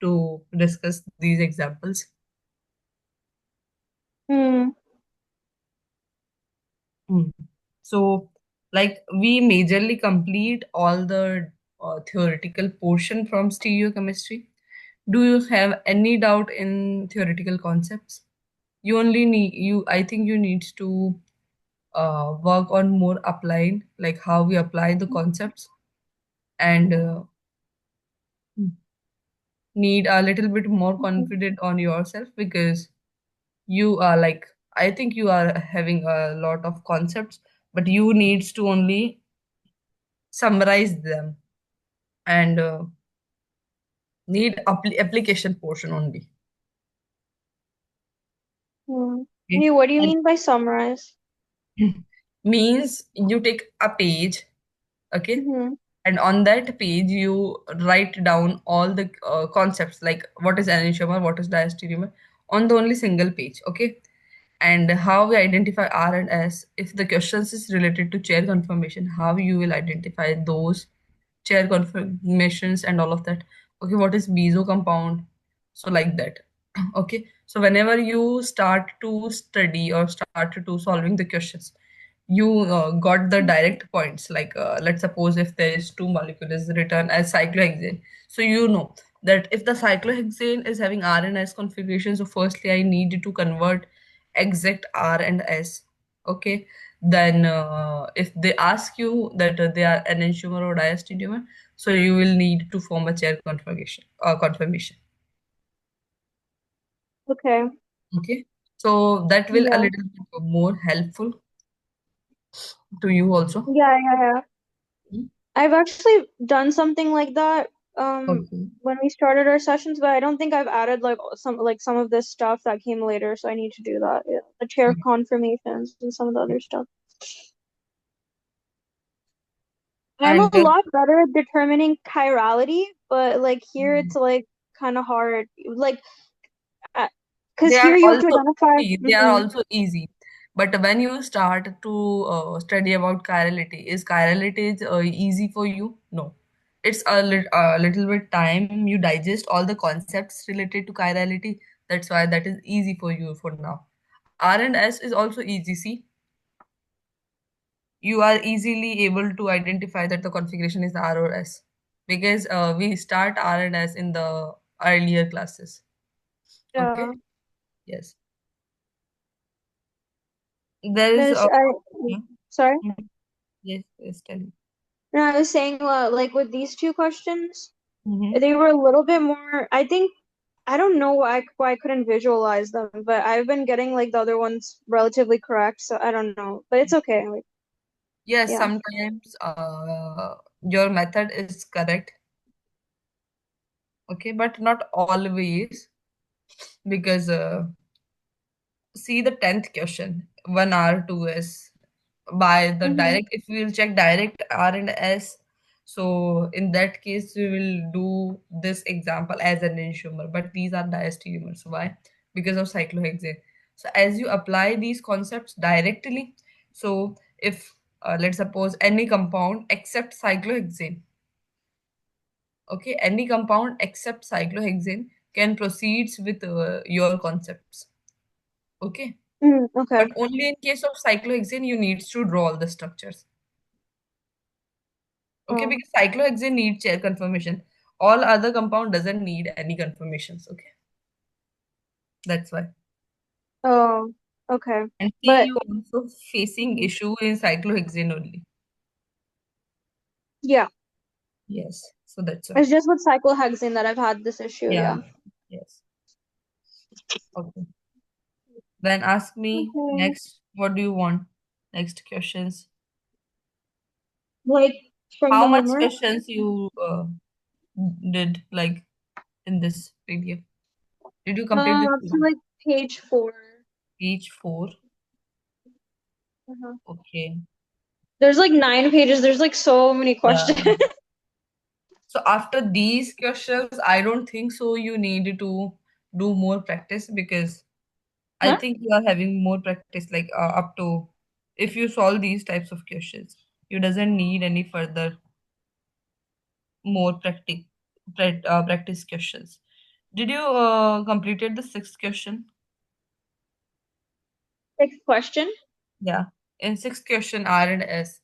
[SPEAKER 1] to discuss these examples.
[SPEAKER 2] Hmm.
[SPEAKER 1] Hmm. So, like we majorly complete all the theoretical portion from stereochemistry. Do you have any doubt in theoretical concepts? You only need you. I think you need to work on more applied, like how we apply the concepts, and need a little bit more
[SPEAKER 2] Mhm.
[SPEAKER 1] confident on yourself because you are like I think you are having a lot of concepts, but you needs to only summarize them and need application portion only.
[SPEAKER 2] Hmm.
[SPEAKER 1] Okay.
[SPEAKER 2] Hey, what do you
[SPEAKER 1] And
[SPEAKER 2] mean by summarize?
[SPEAKER 1] means you take a page, okay,
[SPEAKER 2] Mm-hmm.
[SPEAKER 1] and on that page you write down all the concepts like what is enantiomer, what is diastereomer on the only single page. Okay, and how we identify R and S. If the questions is related to chair confirmation, how you will identify those chair confirmations and all of that. Okay, what is meso compound? So like that. Okay, so whenever you start to study or start to solving the questions, you got the direct points. Like let's suppose if there is two molecules written as cyclohexane, so you know that if the cyclohexane is having R and S configuration, so firstly I need to convert exact R and S. Okay, then if they ask you that they are enantiomer or diastereomer, so you will need to form a chair configuration confirmation.
[SPEAKER 2] Okay.
[SPEAKER 1] Okay, so that will a
[SPEAKER 2] Yeah.
[SPEAKER 1] little bit more helpful to you also.
[SPEAKER 2] Yeah. I've actually done something like that
[SPEAKER 1] Okay.
[SPEAKER 2] when we started our sessions, but I don't think I've added some of this stuff that came later, so I need to do that. Yeah. The chair confirmations and some of the other stuff. I'm a
[SPEAKER 1] And
[SPEAKER 2] lot better at determining chirality, but like here it's like kind of hard. Like, because
[SPEAKER 1] they are
[SPEAKER 2] here you have to
[SPEAKER 1] also
[SPEAKER 2] identify.
[SPEAKER 1] see, they are
[SPEAKER 2] Hmm.
[SPEAKER 1] also easy. But when you start to study about chirality, is chirality is, easy for you? No. It's a little bit time you digest all the concepts related to chirality. That's why that is easy for you for now. R and S is also easy. See, you are easily able to identify that the configuration is R or S because we start R and S in the earlier classes.
[SPEAKER 2] Yeah.
[SPEAKER 1] Okay. Yes. There is
[SPEAKER 2] There's
[SPEAKER 1] a
[SPEAKER 2] I.
[SPEAKER 1] hmm,
[SPEAKER 2] Sorry.
[SPEAKER 1] hmm, yes, yes, tell me.
[SPEAKER 2] No, I was saying like with these two questions,
[SPEAKER 1] Mm-hmm.
[SPEAKER 2] they were a little bit more. I think I don't know why I couldn't visualize them, but I've been getting like the other ones relatively correct, so I don't know. But it's okay. Like,
[SPEAKER 1] Yes,
[SPEAKER 2] yeah.
[SPEAKER 1] sometimes your method is correct, okay, but not always because see the 10th question, 1R, 2S. By the
[SPEAKER 2] Mm-hmm.
[SPEAKER 1] direct, if we will check direct R and S, so in that case, we will do this example as an enantiomer, but these are diastereomers. Why? Because of cyclohexane. So as you apply these concepts directly, so if let's suppose any compound except cyclohexane, okay, any compound except cyclohexane can proceeds with your concepts, okay,
[SPEAKER 2] Mm, okay.
[SPEAKER 1] but only in case of cyclohexane you needs to draw all the structures, okay,
[SPEAKER 2] Oh.
[SPEAKER 1] because cyclohexane needs chair conformation, all other compound doesn't need any conformations, okay, that's why.
[SPEAKER 2] Oh. Okay.
[SPEAKER 1] And see,
[SPEAKER 2] But
[SPEAKER 1] you also facing
[SPEAKER 2] mhm.
[SPEAKER 1] issue in cyclohexane only.
[SPEAKER 2] Yeah,
[SPEAKER 1] Yes, so that's why.
[SPEAKER 2] it's just with cyclohexane that I've had this issue.
[SPEAKER 1] Yeah,
[SPEAKER 2] Yeah.
[SPEAKER 1] yes, okay, then ask me
[SPEAKER 2] Okay.
[SPEAKER 1] next, what do you want, next questions.
[SPEAKER 2] Like from
[SPEAKER 1] How
[SPEAKER 2] the
[SPEAKER 1] much
[SPEAKER 2] homework.
[SPEAKER 1] questions you did like in this PDF? Did you complete this
[SPEAKER 2] Up to
[SPEAKER 1] PDF?
[SPEAKER 2] like page 4.
[SPEAKER 1] Page 4.
[SPEAKER 2] Uh-huh.
[SPEAKER 1] Okay.
[SPEAKER 2] There's like 9 pages. There's like so many
[SPEAKER 1] Yeah.
[SPEAKER 2] questions.
[SPEAKER 1] So after these questions, I don't think so you need to do more practice because I
[SPEAKER 2] Huh?
[SPEAKER 1] think you are having more practice like up to if you solve these types of questions, you doesn't need any further more practice questions. Did you completed the sixth question?
[SPEAKER 2] Next question.
[SPEAKER 1] Yeah. In sixth question, R and S.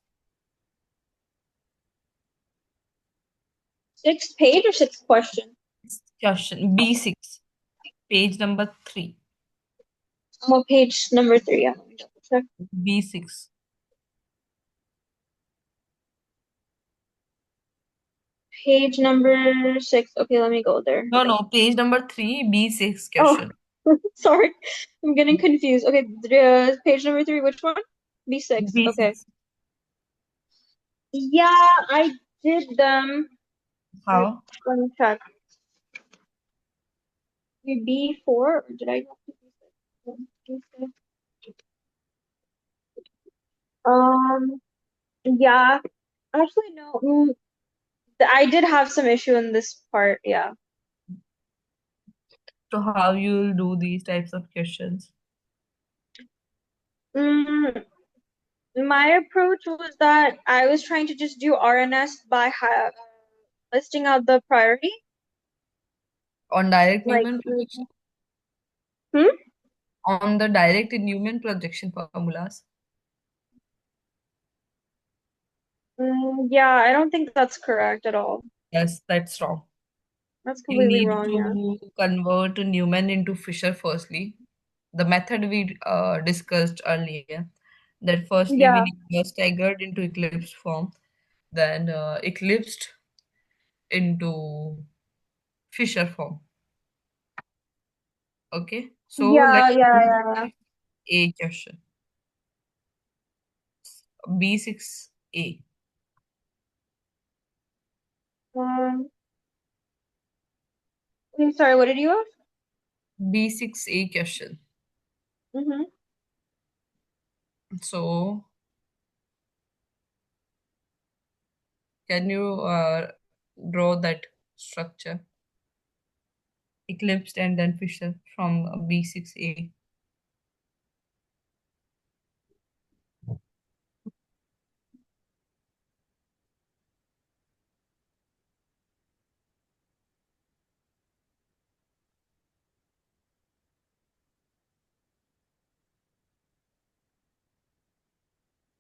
[SPEAKER 2] Sixth page or sixth question?
[SPEAKER 1] Question B6, page number 3.
[SPEAKER 2] Oh, page number 3. Yeah, let me double check.
[SPEAKER 1] B6.
[SPEAKER 2] Page number 6. Okay, let me go there.
[SPEAKER 1] No,
[SPEAKER 2] Okay.
[SPEAKER 1] no, page number 3, B6
[SPEAKER 2] Oh,
[SPEAKER 1] question.
[SPEAKER 2] sorry. I'm getting confused. Okay, page number 3. Which one? B6. Okay.
[SPEAKER 1] B6.
[SPEAKER 2] Yeah, I did them. Wait,
[SPEAKER 1] How?
[SPEAKER 2] let me check. B4? Or did I go to B6? B6? Yeah. Actually, no. I did have some issue in this part. Yeah.
[SPEAKER 1] So how you'll do these types of questions?
[SPEAKER 2] Mm, my approach was that I was trying to just do RNS by listing out the priority.
[SPEAKER 1] On direct
[SPEAKER 2] Like,
[SPEAKER 1] Newman projection?
[SPEAKER 2] hmm?
[SPEAKER 1] On the direct Newman projection formulas?
[SPEAKER 2] Yeah, I don't think that's correct at all.
[SPEAKER 1] Yes, that's wrong.
[SPEAKER 2] That's
[SPEAKER 1] You
[SPEAKER 2] completely
[SPEAKER 1] need
[SPEAKER 2] wrong, yeah.
[SPEAKER 1] to convert Newman into Fisher firstly. The method we discussed earlier. That firstly we
[SPEAKER 2] Yeah,
[SPEAKER 1] need staggered into eclipsed form, then eclipsed into Fisher form. Okay, so
[SPEAKER 2] yeah,
[SPEAKER 1] let's
[SPEAKER 2] yeah,
[SPEAKER 1] do
[SPEAKER 2] yeah,
[SPEAKER 1] a question. B6A.
[SPEAKER 2] yeah. Sorry, what did you ask?
[SPEAKER 1] B6A question.
[SPEAKER 2] Mm-hmm.
[SPEAKER 1] So can you draw that structure? Eclipsed and then Fisher from B6A.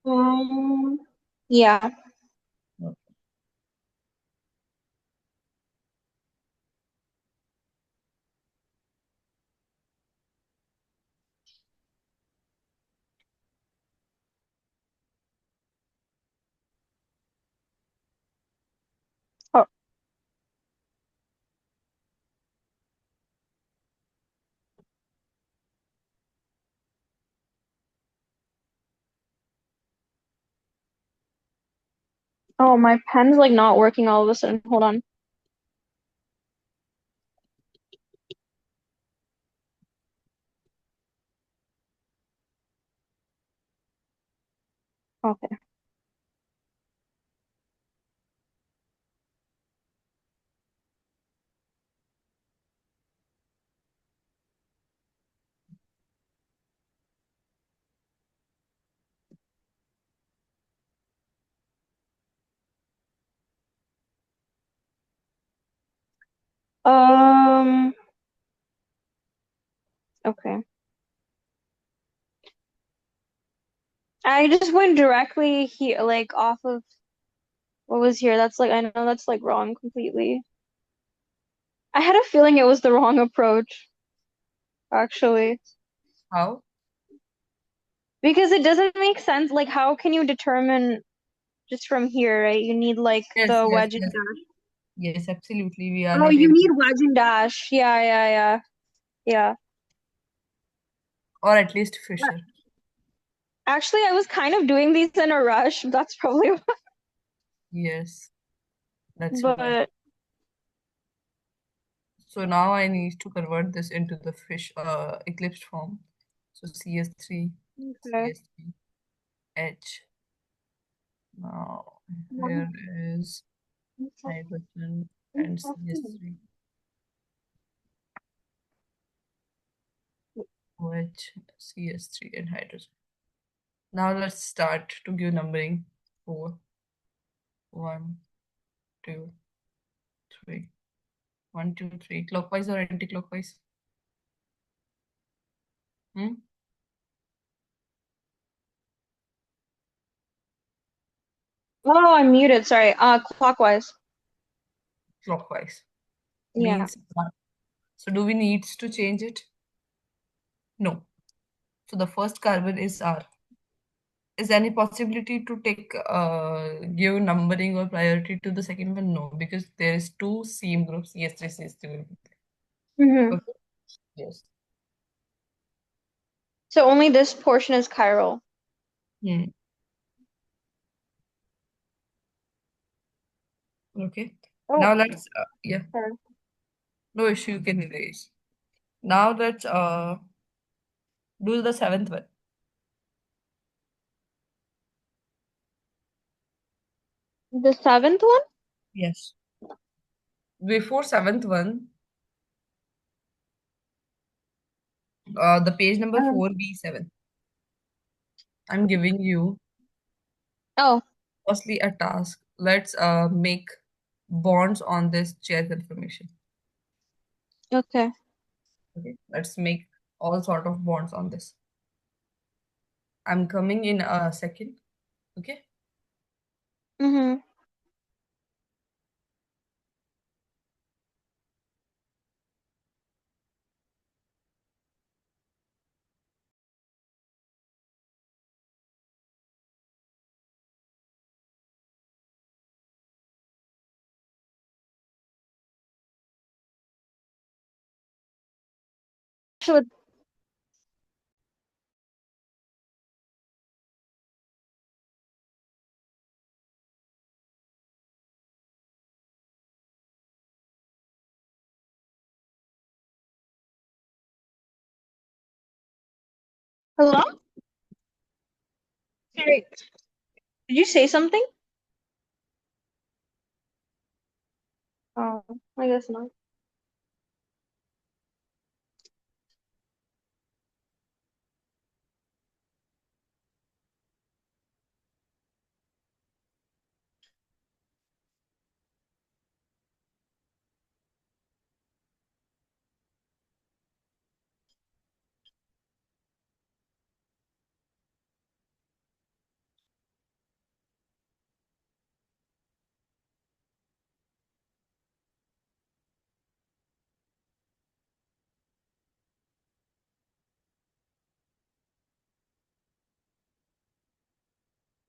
[SPEAKER 2] Um, yeah. Oh, oh, my pen's like not working all of a sudden. Hold on. Okay. Um, okay. I just went directly here, like off of what was here. That's like, I know that's like wrong completely. I had a feeling it was the wrong approach, actually,
[SPEAKER 1] How?
[SPEAKER 2] because it doesn't make sense. Like, how can you determine just from here, right? You need like
[SPEAKER 1] Yes,
[SPEAKER 2] the
[SPEAKER 1] yes,
[SPEAKER 2] wedge and
[SPEAKER 1] yes.
[SPEAKER 2] dash.
[SPEAKER 1] Yes, absolutely. We are
[SPEAKER 2] Oh,
[SPEAKER 1] not
[SPEAKER 2] you
[SPEAKER 1] able,
[SPEAKER 2] need wedge and dash. Yeah, yeah, yeah, yeah.
[SPEAKER 1] or at least Fisher.
[SPEAKER 2] Actually, I was kind of doing these in a rush. That's probably why.
[SPEAKER 1] Yes, that's why.
[SPEAKER 2] But
[SPEAKER 1] So now I need to convert this into the fish eclipsed form. So CS3,
[SPEAKER 2] okay.
[SPEAKER 1] CS3, H. Now here is hydrogen and CS3, OH, CS3 and hydrogen. Now let's start to give numbering. 4, 1, 2, 3. 1, 2, 3. Clockwise or anti-clockwise? Hmm?
[SPEAKER 2] Oh, I'm muted. Sorry. Clockwise.
[SPEAKER 1] Clockwise.
[SPEAKER 2] Yeah.
[SPEAKER 1] Means 1. So do we need to change it? No. So the first carbon is R. Is any possibility to take give numbering or priority to the second one? No, because there is two same groups, CS3, CS3 will be
[SPEAKER 2] Mm-hmm.
[SPEAKER 1] there. Okay. Yes.
[SPEAKER 2] So only this portion is chiral.
[SPEAKER 1] Hmm. Okay.
[SPEAKER 2] Oh,
[SPEAKER 1] Now let's yeah,
[SPEAKER 2] sorry.
[SPEAKER 1] no issue, you can erase. Now let's do the seventh one.
[SPEAKER 2] The seventh one?
[SPEAKER 1] Yes. Before seventh one, the page number
[SPEAKER 2] Uh,
[SPEAKER 1] 4B7. I'm giving you
[SPEAKER 2] oh,
[SPEAKER 1] firstly a task. Let's make bonds on this chair confirmation.
[SPEAKER 2] okay.
[SPEAKER 1] Okay. Let's make all sort of bonds on this. I'm coming in a second. Okay.
[SPEAKER 2] Mm-hmm. Actually, hello? Sorry. Did you say something? Oh, I guess not.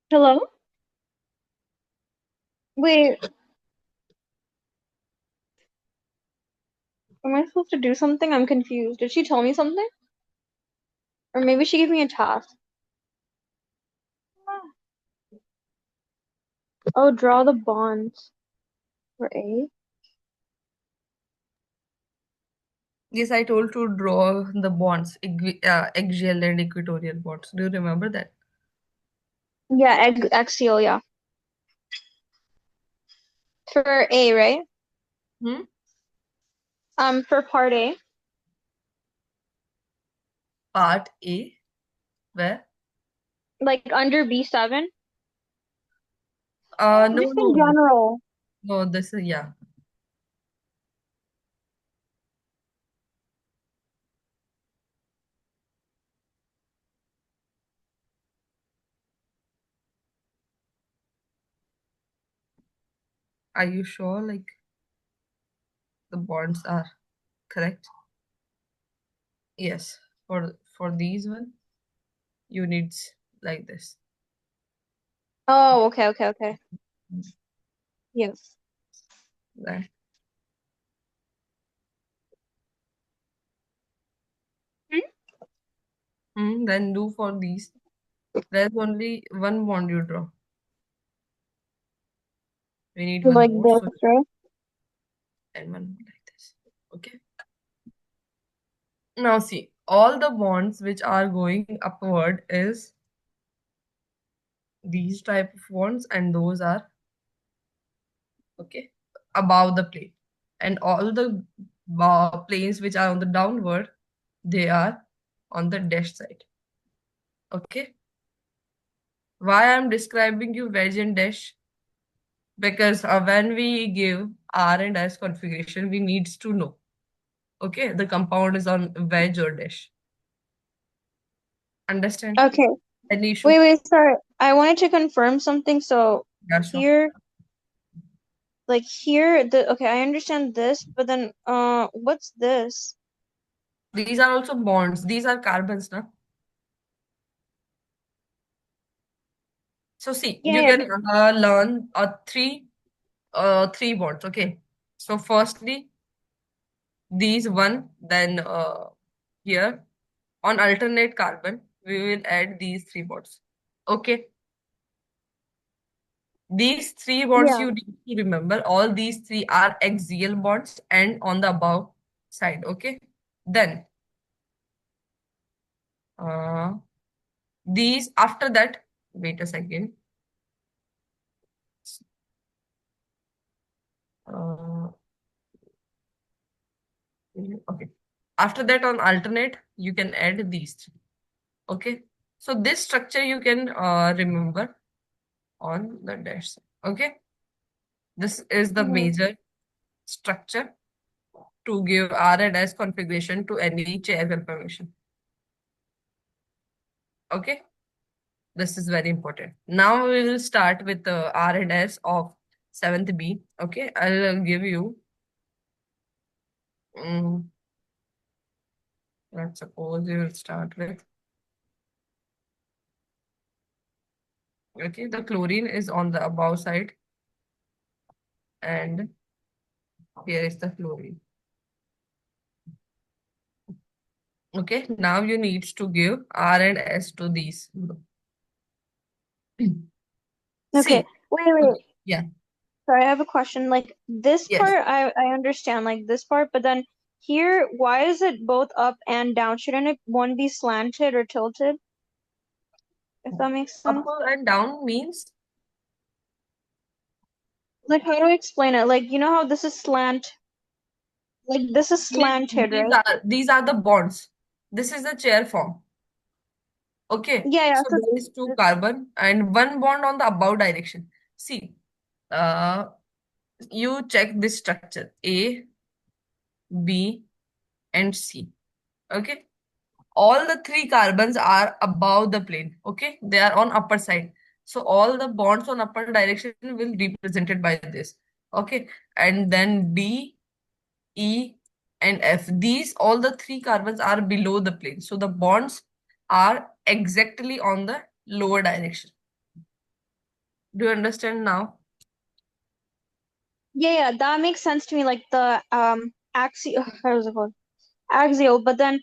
[SPEAKER 2] Hello? Wait, am I supposed to do something? I'm confused. Did she tell me something? Or maybe she gave me a task. Oh, draw the bonds for A.
[SPEAKER 1] Yes, I told to draw the bonds, axial and equatorial bonds. Do you remember that?
[SPEAKER 2] Yeah, axial, yeah. For A, right?
[SPEAKER 1] Hmm?
[SPEAKER 2] For part A,
[SPEAKER 1] Part A, where?
[SPEAKER 2] like under B7.
[SPEAKER 1] No,
[SPEAKER 2] Just
[SPEAKER 1] no,
[SPEAKER 2] in
[SPEAKER 1] no.
[SPEAKER 2] general.
[SPEAKER 1] No, this is, yeah. Are you sure, like, the bonds are correct? Yes. For these one, you need like this.
[SPEAKER 2] Oh, okay, okay, okay. Yes.
[SPEAKER 1] Right. Then do for these. There's only one bond you draw. We need one
[SPEAKER 2] Like
[SPEAKER 1] more,
[SPEAKER 2] this,
[SPEAKER 1] so
[SPEAKER 2] right?
[SPEAKER 1] and one more like this. Okay. Now see, all the bonds which are going upward is these type of bonds, and those are okay above the plane. And all the planes which are on the downward, they are on the dash side. Okay. Why I'm describing you wedge and dash? Because when we give R and S configuration, we needs to know. Okay, the compound is on wedge or dash. Understand?
[SPEAKER 2] Okay.
[SPEAKER 1] Any issue?
[SPEAKER 2] Wait, sorry. I wanted to confirm something. So
[SPEAKER 1] Yeah, sure.
[SPEAKER 2] here, like here, okay, I understand this, but then what's this?
[SPEAKER 1] These are also bonds. These are carbons, na? So see,
[SPEAKER 2] Yeah,
[SPEAKER 1] you
[SPEAKER 2] yeah.
[SPEAKER 1] can learn three bonds. Okay. So firstly, these one, then here on alternate carbon, we will add these three bonds. Okay. These three bonds
[SPEAKER 2] Yeah.
[SPEAKER 1] you need to remember. All these three are axial bonds and on the above side. Okay. Then uh, these after that, wait a second. Uh, okay. After that, on alternate, you can add these three. Okay. So this structure you can remember on the dash side. Okay. This is the
[SPEAKER 2] Mhm.
[SPEAKER 1] major structure to give R and S configuration to any chair confirmation. Okay. This is very important. Now we will start with the R and S of 7th B. Okay. I'll give you, um, let's suppose we will start with, okay, the chlorine is on the above side and here is the fluorine. Okay, now you need to give R and S to these.
[SPEAKER 2] Okay.
[SPEAKER 1] See,
[SPEAKER 2] Wait.
[SPEAKER 1] okay, yeah,
[SPEAKER 2] Sorry, I have a question. Like this
[SPEAKER 1] yes.
[SPEAKER 2] part, I understand like this part, but then here, why is it both up and down? Shouldn't it one be slanted or tilted? If that makes
[SPEAKER 1] Up
[SPEAKER 2] sense.
[SPEAKER 1] and down means
[SPEAKER 2] Like how do I explain it? Like you know how this is like this is slanted,
[SPEAKER 1] these
[SPEAKER 2] right?
[SPEAKER 1] are the bonds. This is the chair form. Okay,
[SPEAKER 2] Yeah.
[SPEAKER 1] so
[SPEAKER 2] So
[SPEAKER 1] there is two carbon and one bond on the above direction. See, uh, you check this structure A, B, and C. Okay, all the three carbons are above the plane. Okay, they are on upper side. So all the bonds on upper direction will be represented by this. Okay, and then D, E, and F. These all the three carbons are below the plane. So the bonds are exactly on the lower direction. Do you understand now?
[SPEAKER 2] yeah, that makes sense to me. Like the axial, how is it called? Axial, but then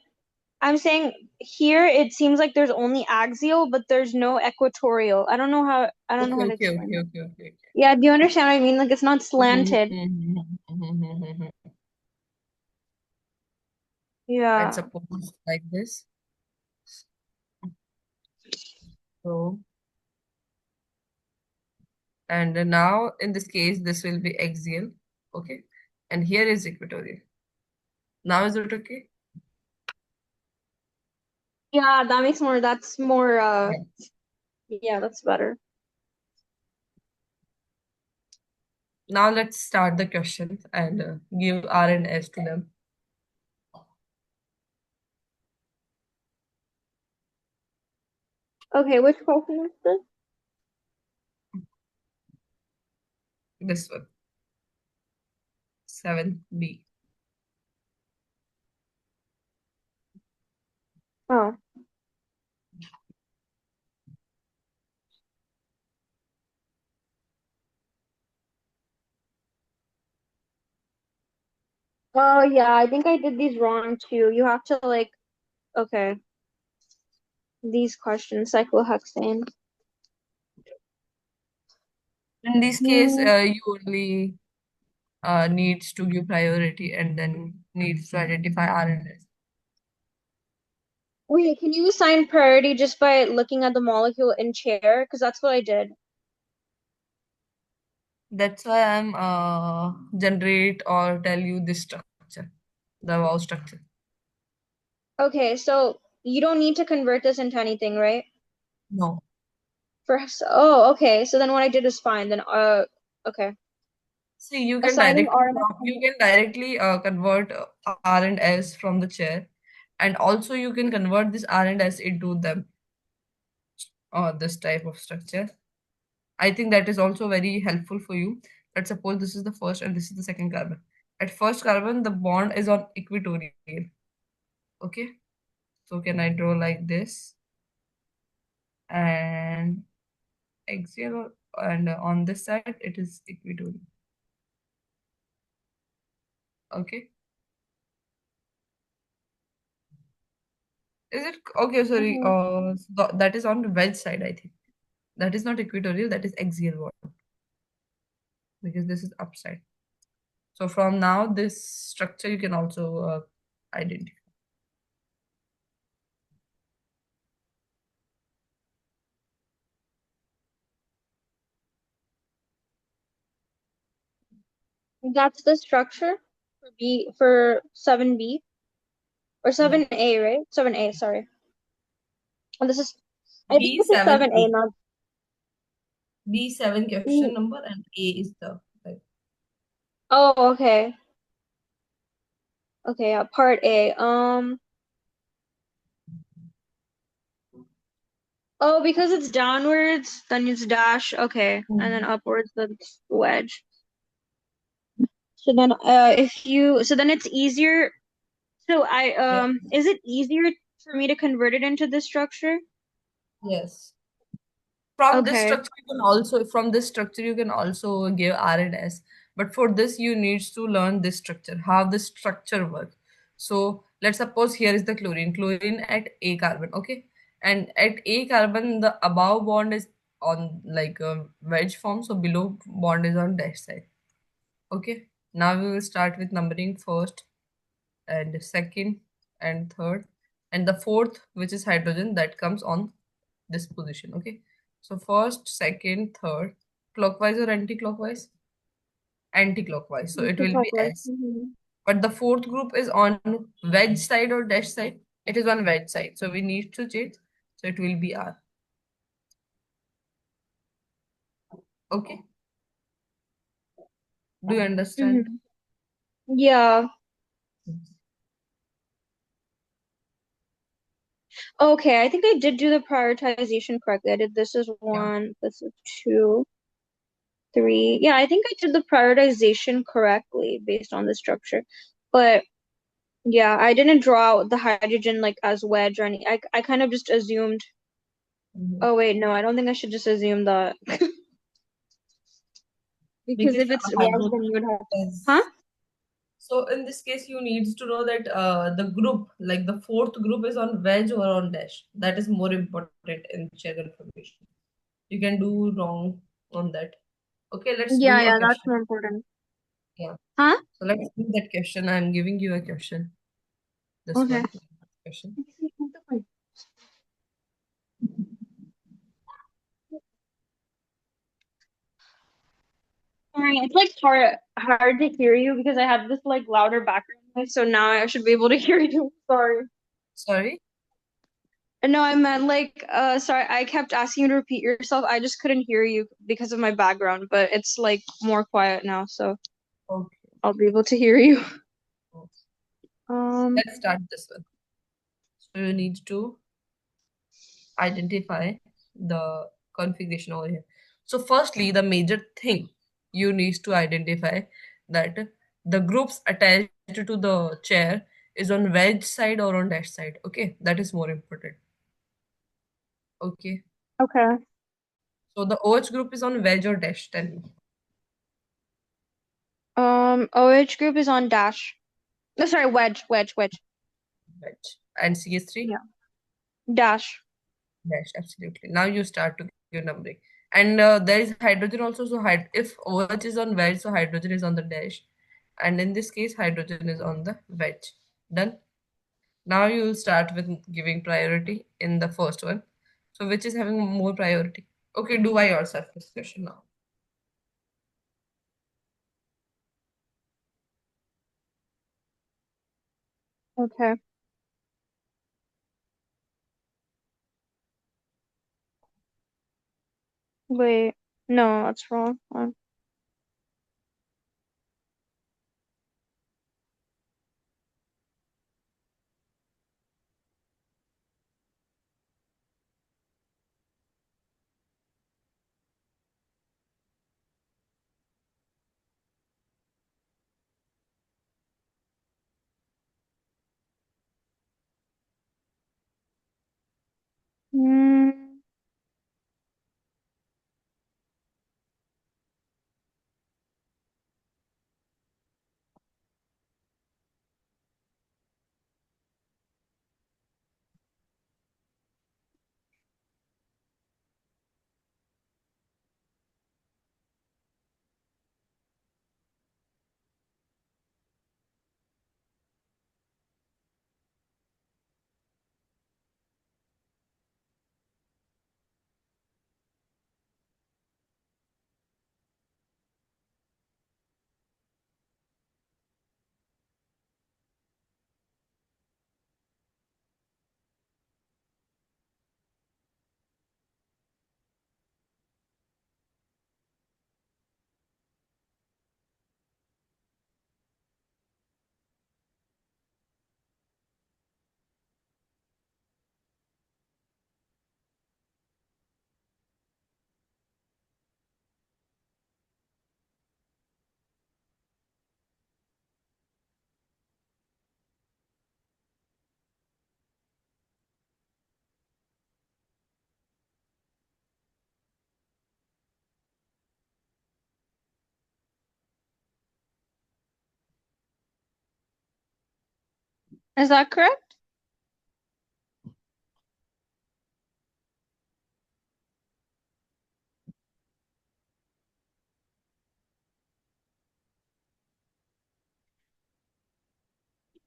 [SPEAKER 2] I'm saying here it seems like there's only axial, but there's no equatorial. I don't know
[SPEAKER 1] Okay,
[SPEAKER 2] how to
[SPEAKER 1] okay,
[SPEAKER 2] explain
[SPEAKER 1] okay,
[SPEAKER 2] it.
[SPEAKER 1] okay, okay.
[SPEAKER 2] Yeah, do you understand what I mean? Like it's not
[SPEAKER 1] Mhm,
[SPEAKER 2] slanted.
[SPEAKER 1] mhm, mhm, mhm, mhm. Let's
[SPEAKER 2] Yeah.
[SPEAKER 1] suppose like this. So And now in this case, this will be axial. Okay. And here is equatorial. Now is it okay?
[SPEAKER 2] Yeah, that's more,
[SPEAKER 1] Yeah.
[SPEAKER 2] yeah, that's better.
[SPEAKER 1] Now let's start the questions and give R and S to them.
[SPEAKER 2] Okay, which question is this?
[SPEAKER 1] This one, 7B.
[SPEAKER 2] Oh. Oh, yeah, I think I did these wrong too. You have to like, okay, these questions, cyclohexane.
[SPEAKER 1] In this case,
[SPEAKER 2] Hmm.
[SPEAKER 1] you only needs to give priority and then needs to identify R and S.
[SPEAKER 2] Wait, can you assign priority just by looking at the molecule in chair? Because that's what I did.
[SPEAKER 1] That's why I'm generate or tell you this structure, the wow structure.
[SPEAKER 2] Okay, so you don't need to convert this into anything, right?
[SPEAKER 1] No.
[SPEAKER 2] Oh, okay. So then what I did is fine. Then okay.
[SPEAKER 1] See, you can
[SPEAKER 2] Assigning
[SPEAKER 1] directly
[SPEAKER 2] RNS.
[SPEAKER 1] convert R and S from the chair, and also you can convert this R and S into them or this type of structure. I think that is also very helpful for you. Let's suppose this is the first and this is the second carbon. At first carbon, the bond is on equatorial. Okay, so can I draw like this and axial, and on this side it is equatorial. Okay, is it okay? Sorry,
[SPEAKER 2] Mhm.
[SPEAKER 1] that is on the wedge side. I think that is not equatorial. That is axial bond because this is upside. So from now, this structure you can also identify.
[SPEAKER 2] That's the structure for B for 7B or
[SPEAKER 1] Yeah.
[SPEAKER 2] 7A, right? 7A, sorry. And this is I think this is
[SPEAKER 1] B7
[SPEAKER 2] 7A, not
[SPEAKER 1] B7 question
[SPEAKER 2] E.
[SPEAKER 1] number and A is the like,
[SPEAKER 2] Oh, okay. Okay, part A. Oh, because it's downwards, then it's dash. Okay, and then
[SPEAKER 1] Mhm.
[SPEAKER 2] upwards, then it's wedge. So then, so then it's easier. So
[SPEAKER 1] Yeah.
[SPEAKER 2] is it easier for me to convert it into this structure?
[SPEAKER 1] Yes. From this
[SPEAKER 2] Okay.
[SPEAKER 1] structure you can also give R and S. But for this you need to learn this structure, how this structure works. So let's suppose here is the chlorine. Chlorine at A carbon, okay? And at A carbon the above bond is on like a wedge form, so below bond is on dash side. Okay. Now we will start with numbering first and second and third, and the fourth, which is hydrogen, that comes on this position. Okay, so first, second, third, clockwise or anti-clockwise? Anti-clockwise, so it will be
[SPEAKER 2] Clockwise.
[SPEAKER 1] S. But the fourth group is on wedge side or dash side? It is on wedge side, so we need to change, so it will be R. Okay, do you understand?
[SPEAKER 2] Mm-hmm. Yeah. Okay, I think I did do the prioritization correctly. I did this is
[SPEAKER 1] Yeah.
[SPEAKER 2] one, this is two, three. Yeah, I think I did the prioritization correctly based on the structure. But yeah, I didn't draw out the hydrogen like as wedge or any. I kind of just assumed.
[SPEAKER 1] Mhm.
[SPEAKER 2] Oh wait, no, I don't think I should just assume that because
[SPEAKER 1] Because
[SPEAKER 2] if it's wedge,
[SPEAKER 1] hydrogen
[SPEAKER 2] then you would have. Huh?
[SPEAKER 1] is. So in this case, you need to know that the group, like the fourth group, is on wedge or on dash. That is more important in check information. You can do wrong on that. Okay, let's
[SPEAKER 2] Yeah,
[SPEAKER 1] do a
[SPEAKER 2] yeah, that's
[SPEAKER 1] question.
[SPEAKER 2] more important.
[SPEAKER 1] Yeah.
[SPEAKER 2] Huh?
[SPEAKER 1] So let's do that question. I'm giving you a question. This
[SPEAKER 2] Okay.
[SPEAKER 1] one question.
[SPEAKER 2] Sorry, it's like hard to hear you because I have this like louder background noise, so now I should be able to hear you. Sorry.
[SPEAKER 1] Sorry?
[SPEAKER 2] No, I meant like sorry, I kept asking you to repeat yourself. I just couldn't hear you because of my background, but it's like more quiet now, so
[SPEAKER 1] Okay.
[SPEAKER 2] I'll be able to hear you. Um,
[SPEAKER 1] Let's start this one. So you need to identify the configuration over here. So firstly, the major thing you need to identify that the groups attached to the chair is on wedge side or on dash side. Okay, that is more important. Okay,
[SPEAKER 2] okay.
[SPEAKER 1] so the OH group is on wedge or dash. Tell me.
[SPEAKER 2] OH group is on dash. No, sorry, wedge.
[SPEAKER 1] Wedge. And CH3
[SPEAKER 2] Yeah. Dash.
[SPEAKER 1] dash. Absolutely. Now you start to give numbering. And there is hydrogen also. So if OH is on wedge, so hydrogen is on the dash. And in this case, hydrogen is on the wedge. Done. Now you will start with giving priority in the first one. So which is having more priority? Okay, do I yourself this question now.
[SPEAKER 2] Okay. Wait. No, that's wrong. Mm, is that correct?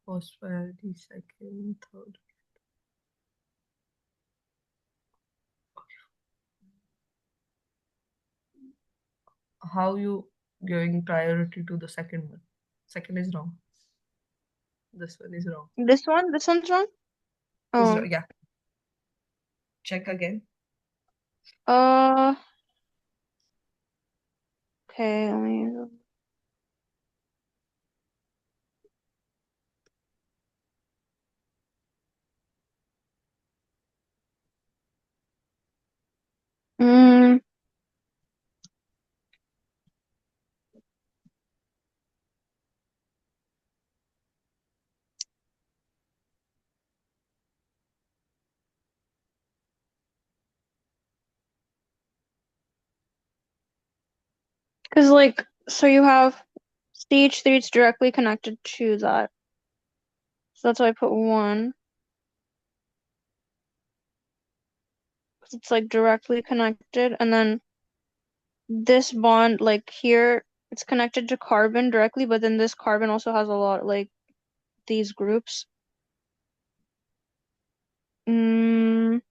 [SPEAKER 1] First priority, second, third. How you giving priority to the second one? Second is wrong. This one is wrong.
[SPEAKER 2] This one? This one's wrong? Oh.
[SPEAKER 1] Yeah. Check again.
[SPEAKER 2] Uh, okay, let me. Mm, because like, so you have CH3, it's directly connected to that. So that's why I put one. Because it's like directly connected. And then this bond, like here, it's connected to carbon directly, but then this carbon also has a lot, like these groups. Mm,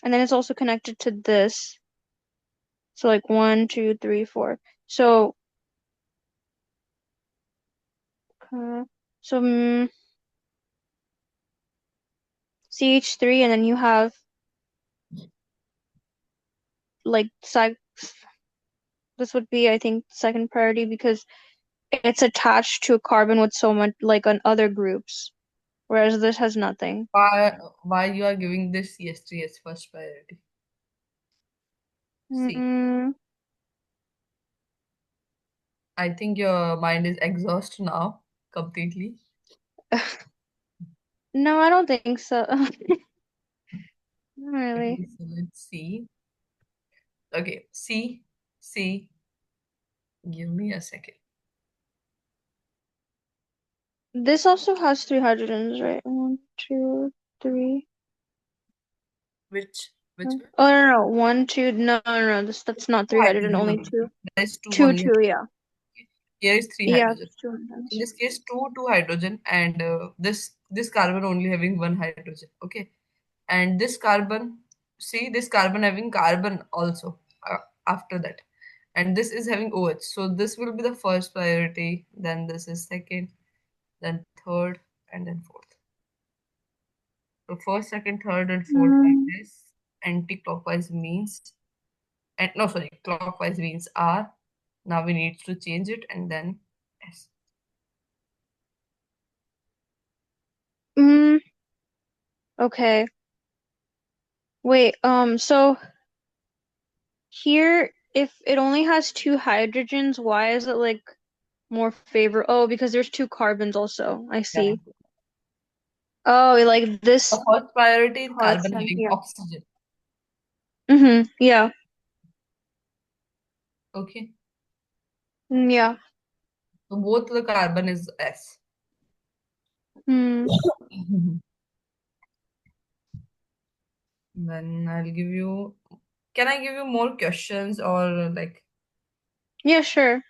[SPEAKER 2] And then it's also connected to this. So like one, two, three, four. So, uh, so CH3, and then you have like this would be, I think, second priority because it's attached to a carbon with so much like on other groups, whereas this has nothing.
[SPEAKER 1] Why you are giving this CS3 as first priority? See,
[SPEAKER 2] Mm,
[SPEAKER 1] I think your mind is exhausted now completely.
[SPEAKER 2] no, I don't think so. Not really.
[SPEAKER 1] Okay, so let's see. Okay, see, give me a second.
[SPEAKER 2] This also has three hydrogens, right? One, two, three.
[SPEAKER 1] Which one?
[SPEAKER 2] Oh no, no, one, two. No, no, no. That's not
[SPEAKER 1] Two
[SPEAKER 2] three hydrogen.
[SPEAKER 1] hydrogen
[SPEAKER 2] Only
[SPEAKER 1] only.
[SPEAKER 2] two.
[SPEAKER 1] There is two
[SPEAKER 2] Two,
[SPEAKER 1] only.
[SPEAKER 2] two. Yeah.
[SPEAKER 1] Here is three
[SPEAKER 2] Yeah,
[SPEAKER 1] hydrogen.
[SPEAKER 2] it's two
[SPEAKER 1] In
[SPEAKER 2] hydrogens.
[SPEAKER 1] this case, two hydrogen, and this carbon only having one hydrogen. Okay, and this carbon, see this carbon having carbon also after that, and this is having OH. So this will be the first priority. Then this is second, then third, and then fourth. So first, second, third, and fourth like
[SPEAKER 2] Mm,
[SPEAKER 1] this. Anti-clockwise means, and no, sorry, clockwise means R. Now we need to change it, and then S.
[SPEAKER 2] mm, okay. Wait. So here, if it only has two hydrogens, why is it like more favor? Oh, because there's two carbons also. I
[SPEAKER 1] Yeah.
[SPEAKER 2] see. Oh, like
[SPEAKER 1] The
[SPEAKER 2] this
[SPEAKER 1] first priority is carbon
[SPEAKER 2] portion.
[SPEAKER 1] having
[SPEAKER 2] Yeah.
[SPEAKER 1] oxygen.
[SPEAKER 2] Yeah.
[SPEAKER 1] Okay.
[SPEAKER 2] Yeah.
[SPEAKER 1] So both the carbon is S.
[SPEAKER 2] Hmm.
[SPEAKER 1] Mhm. Then I'll give you. Can I give you more questions or like?
[SPEAKER 2] Yeah, sure.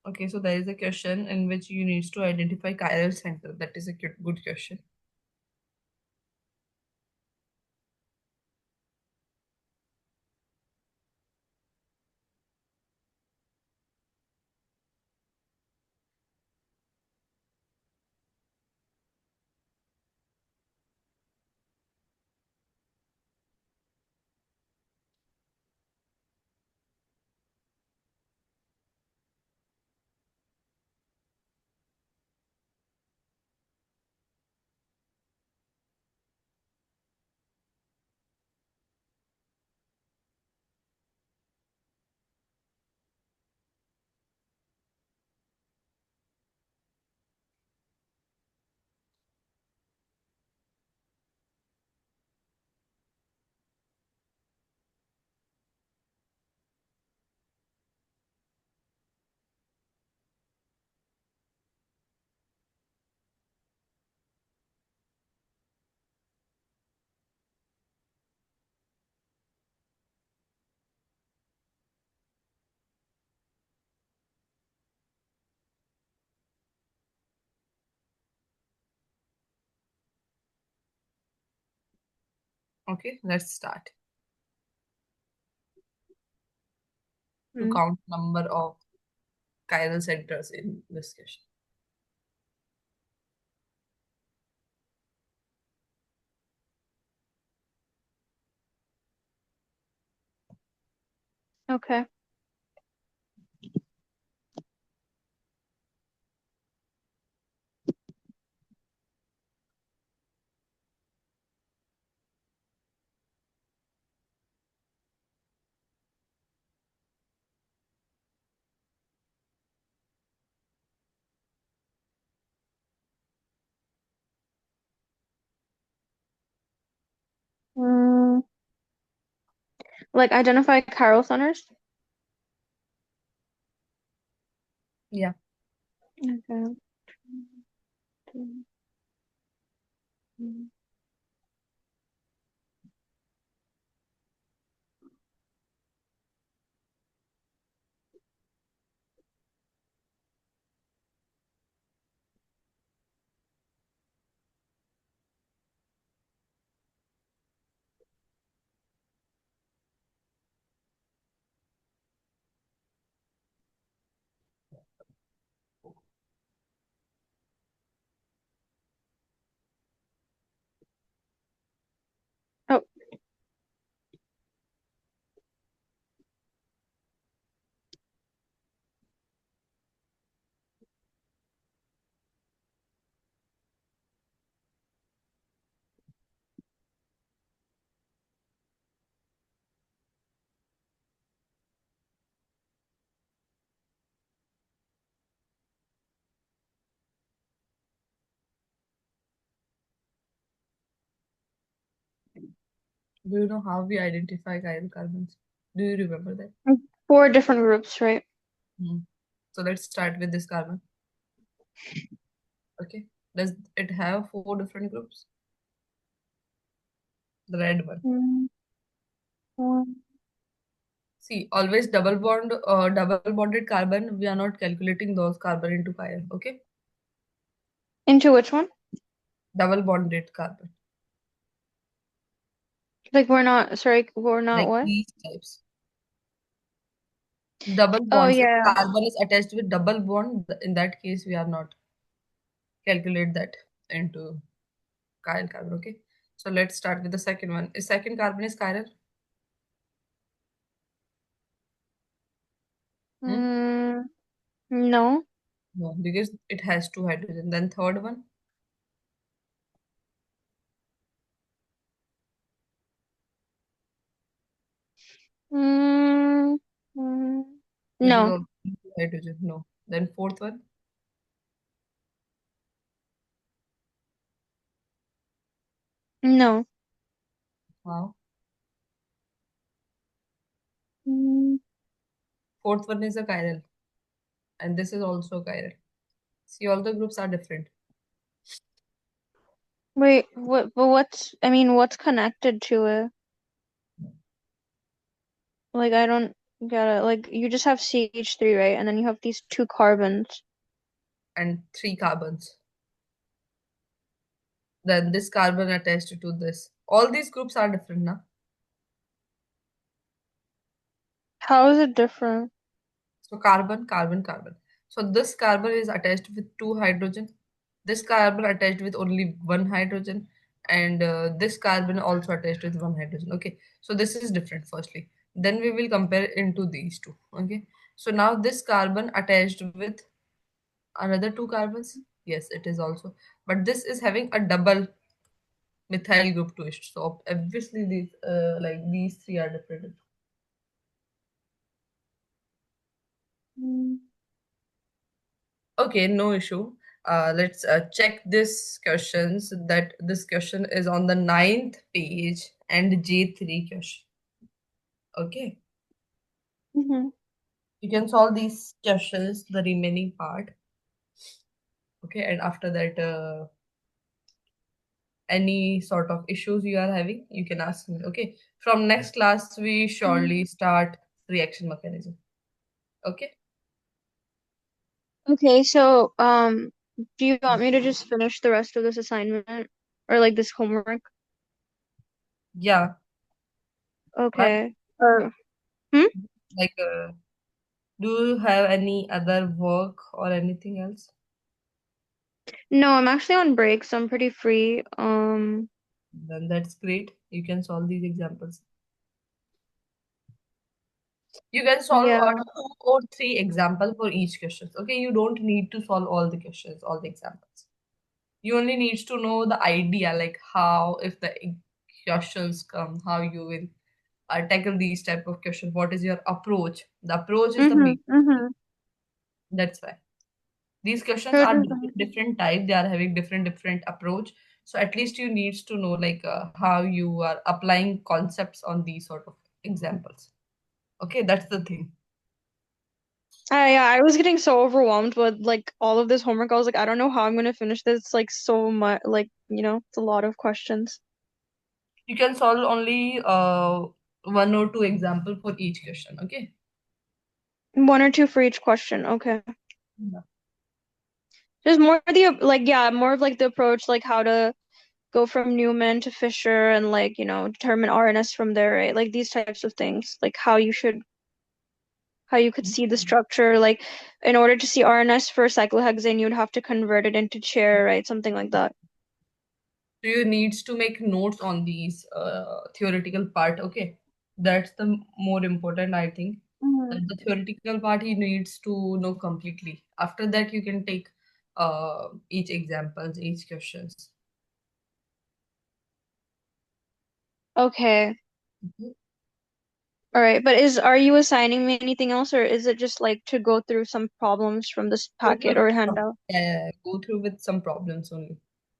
[SPEAKER 1] Okay, so there is a question in which you need to identify chiral center. That is a good question. Okay, let's start to
[SPEAKER 2] Hmm.
[SPEAKER 1] count number of chiral centers in this question.
[SPEAKER 2] Okay. Mm, like identify chiral centers.
[SPEAKER 1] Yeah.
[SPEAKER 2] Okay.
[SPEAKER 1] Do you know how we identify chiral carbons? Do you remember that?
[SPEAKER 2] Four different groups, right?
[SPEAKER 1] Hmm. So let's start with this carbon. Okay. Does it have four different groups? The red one.
[SPEAKER 2] Mm, one.
[SPEAKER 1] See, always double bonded carbon. We are not calculating those carbon into chiral. Okay.
[SPEAKER 2] Into which one?
[SPEAKER 1] Double bonded carbon,
[SPEAKER 2] Like we're not, sorry, we're not
[SPEAKER 1] like
[SPEAKER 2] what?
[SPEAKER 1] these types. Double
[SPEAKER 2] Oh
[SPEAKER 1] bonds. If
[SPEAKER 2] yeah.
[SPEAKER 1] carbon is attached with double bond, in that case, we are not calculate that into chiral carbon. Okay. So let's start with the second one. Is second carbon is chiral? Hmm?
[SPEAKER 2] Mm, no.
[SPEAKER 1] No, because it has two hydrogen. Then third one,
[SPEAKER 2] Mm, mm,
[SPEAKER 1] which is
[SPEAKER 2] no.
[SPEAKER 1] also two hydrogen. No. Then fourth one,
[SPEAKER 2] No.
[SPEAKER 1] wow.
[SPEAKER 2] Mm,
[SPEAKER 1] Fourth one is a chiral, and this is also chiral. See, all the groups are different.
[SPEAKER 2] wait, what, but what's, I mean, what's connected to it? Like, I don't get it. Like, you just have CH3, right? And then you have these two carbons.
[SPEAKER 1] And three carbons. Then this carbon attached to this. All these groups are different now.
[SPEAKER 2] How is it different?
[SPEAKER 1] So carbon, carbon, carbon. So this carbon is attached with two hydrogen. This carbon attached with only one hydrogen, and this carbon also attached with one hydrogen. Okay, so this is different. Firstly, then we will compare into these two. Okay, so now this carbon attached with another two carbons. Yes, it is also, but this is having a double methyl group to it. So obviously these like these three are different.
[SPEAKER 2] Mm.
[SPEAKER 1] Okay, no issue. Let's check this questions. That this question is on the ninth page and J3 question. Okay,
[SPEAKER 2] Mm-hmm.
[SPEAKER 1] you can solve these questions, the remaining part. Okay, and after that, any sort of issues you are having, you can ask me. Okay, from next class, we surely start reaction mechanism. Okay,
[SPEAKER 2] Okay, so, do you want me to just finish the rest of this assignment or like this homework?
[SPEAKER 1] yeah, why?
[SPEAKER 2] Okay. Or, hmm?
[SPEAKER 1] Like, do you have any other work or anything else?
[SPEAKER 2] No, I'm actually on break, so I'm pretty free.
[SPEAKER 1] Then that's great. You can solve these examples. You can solve
[SPEAKER 2] Yeah.
[SPEAKER 1] two or three examples for each question. Okay, you don't need to solve all the questions, all the examples. You only need to know the idea, like how if the questions come, how you will tackle these type of questions. What is your approach? The approach is the
[SPEAKER 2] Mm-hmm.
[SPEAKER 1] main.
[SPEAKER 2] Mm-hmm.
[SPEAKER 1] That's why these questions
[SPEAKER 2] Sure.
[SPEAKER 1] are different type. They are having different approach. So at least you need to know like how you are applying concepts on these sort of examples. Okay, that's the thing.
[SPEAKER 2] Yeah, I was getting so overwhelmed with like all of this homework. I was like, I don't know how I'm gonna finish this. It's like so much, like, it's a lot of questions.
[SPEAKER 1] You can solve only one or two example for each question. Okay.
[SPEAKER 2] One or two for each question. Okay.
[SPEAKER 1] Yeah.
[SPEAKER 2] Just more of the like, yeah, more of like the approach, like how to go from Newman to Fisher and like, determine RNS from there, right? Like these types of things, like how you could see the structure. Like in order to see RNS for cyclohexane, you'd have to convert it into chair, right? Something like that.
[SPEAKER 1] So you needs to make notes on these theoretical part. Okay, that's the more important. I think
[SPEAKER 2] Mhm.
[SPEAKER 1] that the theoretical part he needs to know completely. After that, you can take each examples, each questions.
[SPEAKER 2] Okay.
[SPEAKER 1] Mhm.
[SPEAKER 2] All right. But are you assigning me anything else, or is it just like to go through some problems from this
[SPEAKER 1] Go
[SPEAKER 2] packet
[SPEAKER 1] through
[SPEAKER 2] or
[SPEAKER 1] some,
[SPEAKER 2] handout?
[SPEAKER 1] go through with some problems only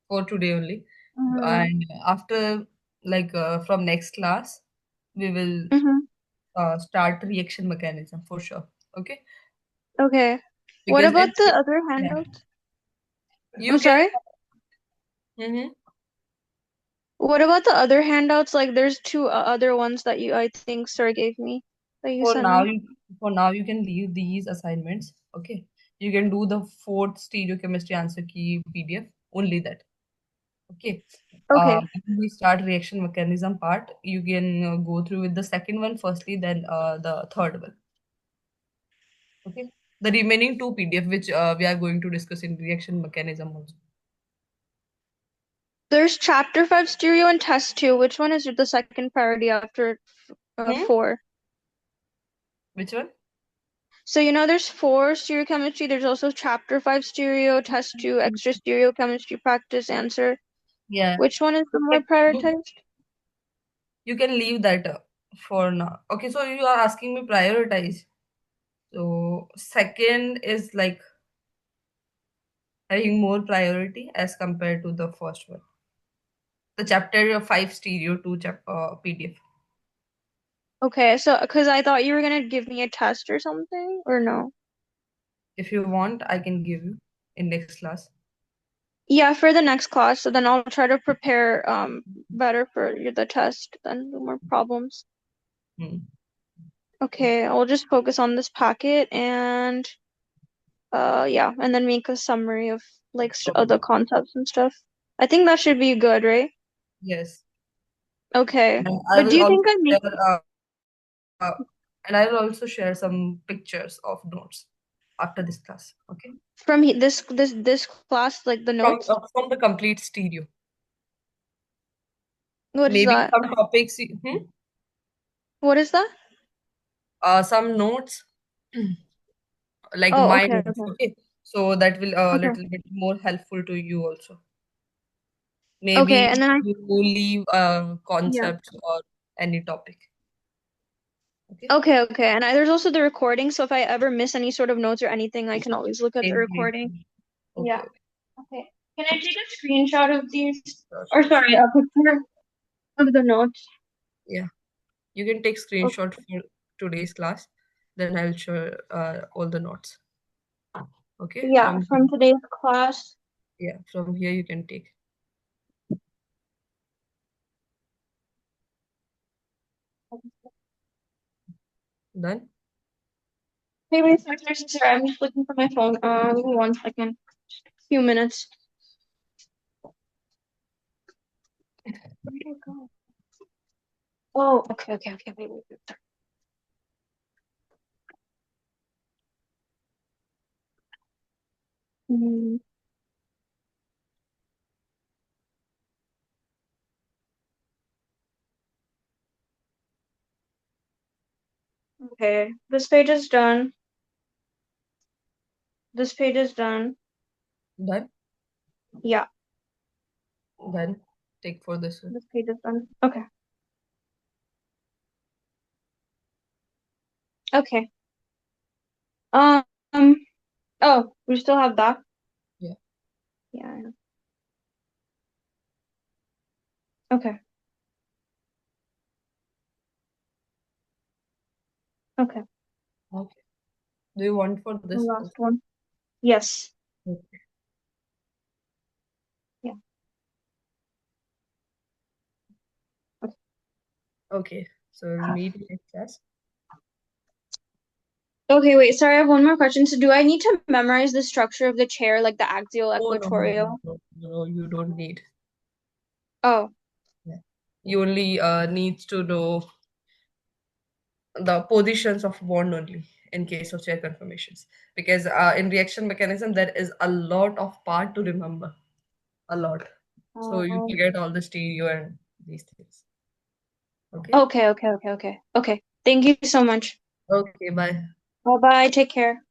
[SPEAKER 1] for today only,
[SPEAKER 2] Mm-hmm.
[SPEAKER 1] and after like from next class, we will
[SPEAKER 2] Mm-hmm.
[SPEAKER 1] start reaction mechanism for sure. Okay,
[SPEAKER 2] Okay. What
[SPEAKER 1] because
[SPEAKER 2] about the
[SPEAKER 1] it
[SPEAKER 2] other
[SPEAKER 1] yeah,
[SPEAKER 2] handouts? I'm
[SPEAKER 1] you can.
[SPEAKER 2] sorry?
[SPEAKER 1] Mhm.
[SPEAKER 2] What about the other handouts? Like there's two other ones that I think sir gave me that you
[SPEAKER 1] For
[SPEAKER 2] sent
[SPEAKER 1] now,
[SPEAKER 2] me.
[SPEAKER 1] you can leave these assignments. Okay, you can do the fourth stereochemistry answer key PDF only that. Okay.
[SPEAKER 2] Okay.
[SPEAKER 1] When we start reaction mechanism part, you can go through with the second one firstly, then the third one. Okay. The remaining two PDF, which we are going to discuss in reaction mechanism also.
[SPEAKER 2] There's chapter 5 stereo and test 2. Which one is the second priority after
[SPEAKER 1] Hmm?
[SPEAKER 2] 4?
[SPEAKER 1] Which one?
[SPEAKER 2] So you know there's 4 stereochemistry. There's also chapter 5 stereo, test 2, extra stereochemistry practice answer.
[SPEAKER 1] Yeah.
[SPEAKER 2] Which one is the
[SPEAKER 1] You
[SPEAKER 2] more
[SPEAKER 1] can, you,
[SPEAKER 2] prioritized?
[SPEAKER 1] you can leave that for now. Okay, so you are asking me prioritize. So second is like having more priority as compared to the first one. The chapter 5 stereo 2 PDF.
[SPEAKER 2] Okay, so because I thought you were gonna give me a test or something, or no?
[SPEAKER 1] If you want, I can give you in next class.
[SPEAKER 2] Yeah, for the next class. So then I'll try to prepare better for the test, then no more problems.
[SPEAKER 1] Hmm.
[SPEAKER 2] Okay, I'll just focus on this packet and yeah, and then make a summary of like
[SPEAKER 1] Okay.
[SPEAKER 2] other concepts and stuff. I think that should be good, right?
[SPEAKER 1] Yes.
[SPEAKER 2] Okay.
[SPEAKER 1] And I
[SPEAKER 2] But do
[SPEAKER 1] will
[SPEAKER 2] you
[SPEAKER 1] also
[SPEAKER 2] think I make
[SPEAKER 1] share uh, and I will also share some pictures of notes after this class. Okay.
[SPEAKER 2] from this class like the notes?
[SPEAKER 1] From the complete stereo.
[SPEAKER 2] What is
[SPEAKER 1] Maybe
[SPEAKER 2] that?
[SPEAKER 1] some topics,
[SPEAKER 2] What is that?
[SPEAKER 1] some notes like
[SPEAKER 2] Oh,
[SPEAKER 1] my
[SPEAKER 2] okay,
[SPEAKER 1] notes.
[SPEAKER 2] okay.
[SPEAKER 1] Okay. So that will
[SPEAKER 2] Okay.
[SPEAKER 1] little bit more helpful to you also.
[SPEAKER 2] Okay,
[SPEAKER 1] Maybe
[SPEAKER 2] and then
[SPEAKER 1] you leave
[SPEAKER 2] yeah.
[SPEAKER 1] concepts or any topic. Okay.
[SPEAKER 2] Okay. And there's also the recording, so if I ever miss any sort of notes or anything, I can always look at the
[SPEAKER 1] Same here.
[SPEAKER 2] recording.
[SPEAKER 1] Okay.
[SPEAKER 2] Yeah.
[SPEAKER 1] Okay.
[SPEAKER 2] Okay. Can I take a screenshot of these?
[SPEAKER 1] Sure,
[SPEAKER 2] Or
[SPEAKER 1] sure, sure.
[SPEAKER 2] sorry, a picture of the notes?
[SPEAKER 1] Yeah. You can take
[SPEAKER 2] Okay.
[SPEAKER 1] screenshot for today's class. Then I'll show all the notes. Okay.
[SPEAKER 2] Yeah, from today's class.
[SPEAKER 1] From here you can take. Done.
[SPEAKER 2] Hey, wait, sorry, I'm just looking for my phone. Give me 1 second. Few minutes. Where did it go? Oh, okay. Wait. Mm, okay, this page is done. This page is done.
[SPEAKER 1] Done.
[SPEAKER 2] Yeah,
[SPEAKER 1] Done. Take for this one.
[SPEAKER 2] this page is done. Okay. Okay. Um, oh, we still have that.
[SPEAKER 1] Yeah.
[SPEAKER 2] Yeah, I know. Okay. Okay.
[SPEAKER 1] Okay. Do you want for
[SPEAKER 2] The
[SPEAKER 1] this
[SPEAKER 2] last
[SPEAKER 1] also?
[SPEAKER 2] one. Yes.
[SPEAKER 1] Okay.
[SPEAKER 2] Yeah. Okay.
[SPEAKER 1] Okay. So we'll meet in next class.
[SPEAKER 2] Okay, wait, sorry, I have one more question. So do I need to memorize the structure of the chair, like the axial,
[SPEAKER 1] Oh
[SPEAKER 2] equatorial?
[SPEAKER 1] no, you don't need.
[SPEAKER 2] Oh,
[SPEAKER 1] Yeah. You only needs to know the positions of bond only in case of chair conformations. Because in reaction mechanism there is a lot of part to remember. A lot. So you
[SPEAKER 2] oh.
[SPEAKER 1] forget all the stereo and these things. Okay?
[SPEAKER 2] Okay. Okay. Thank you so much.
[SPEAKER 1] Okay, bye.
[SPEAKER 2] Bye bye. Take care.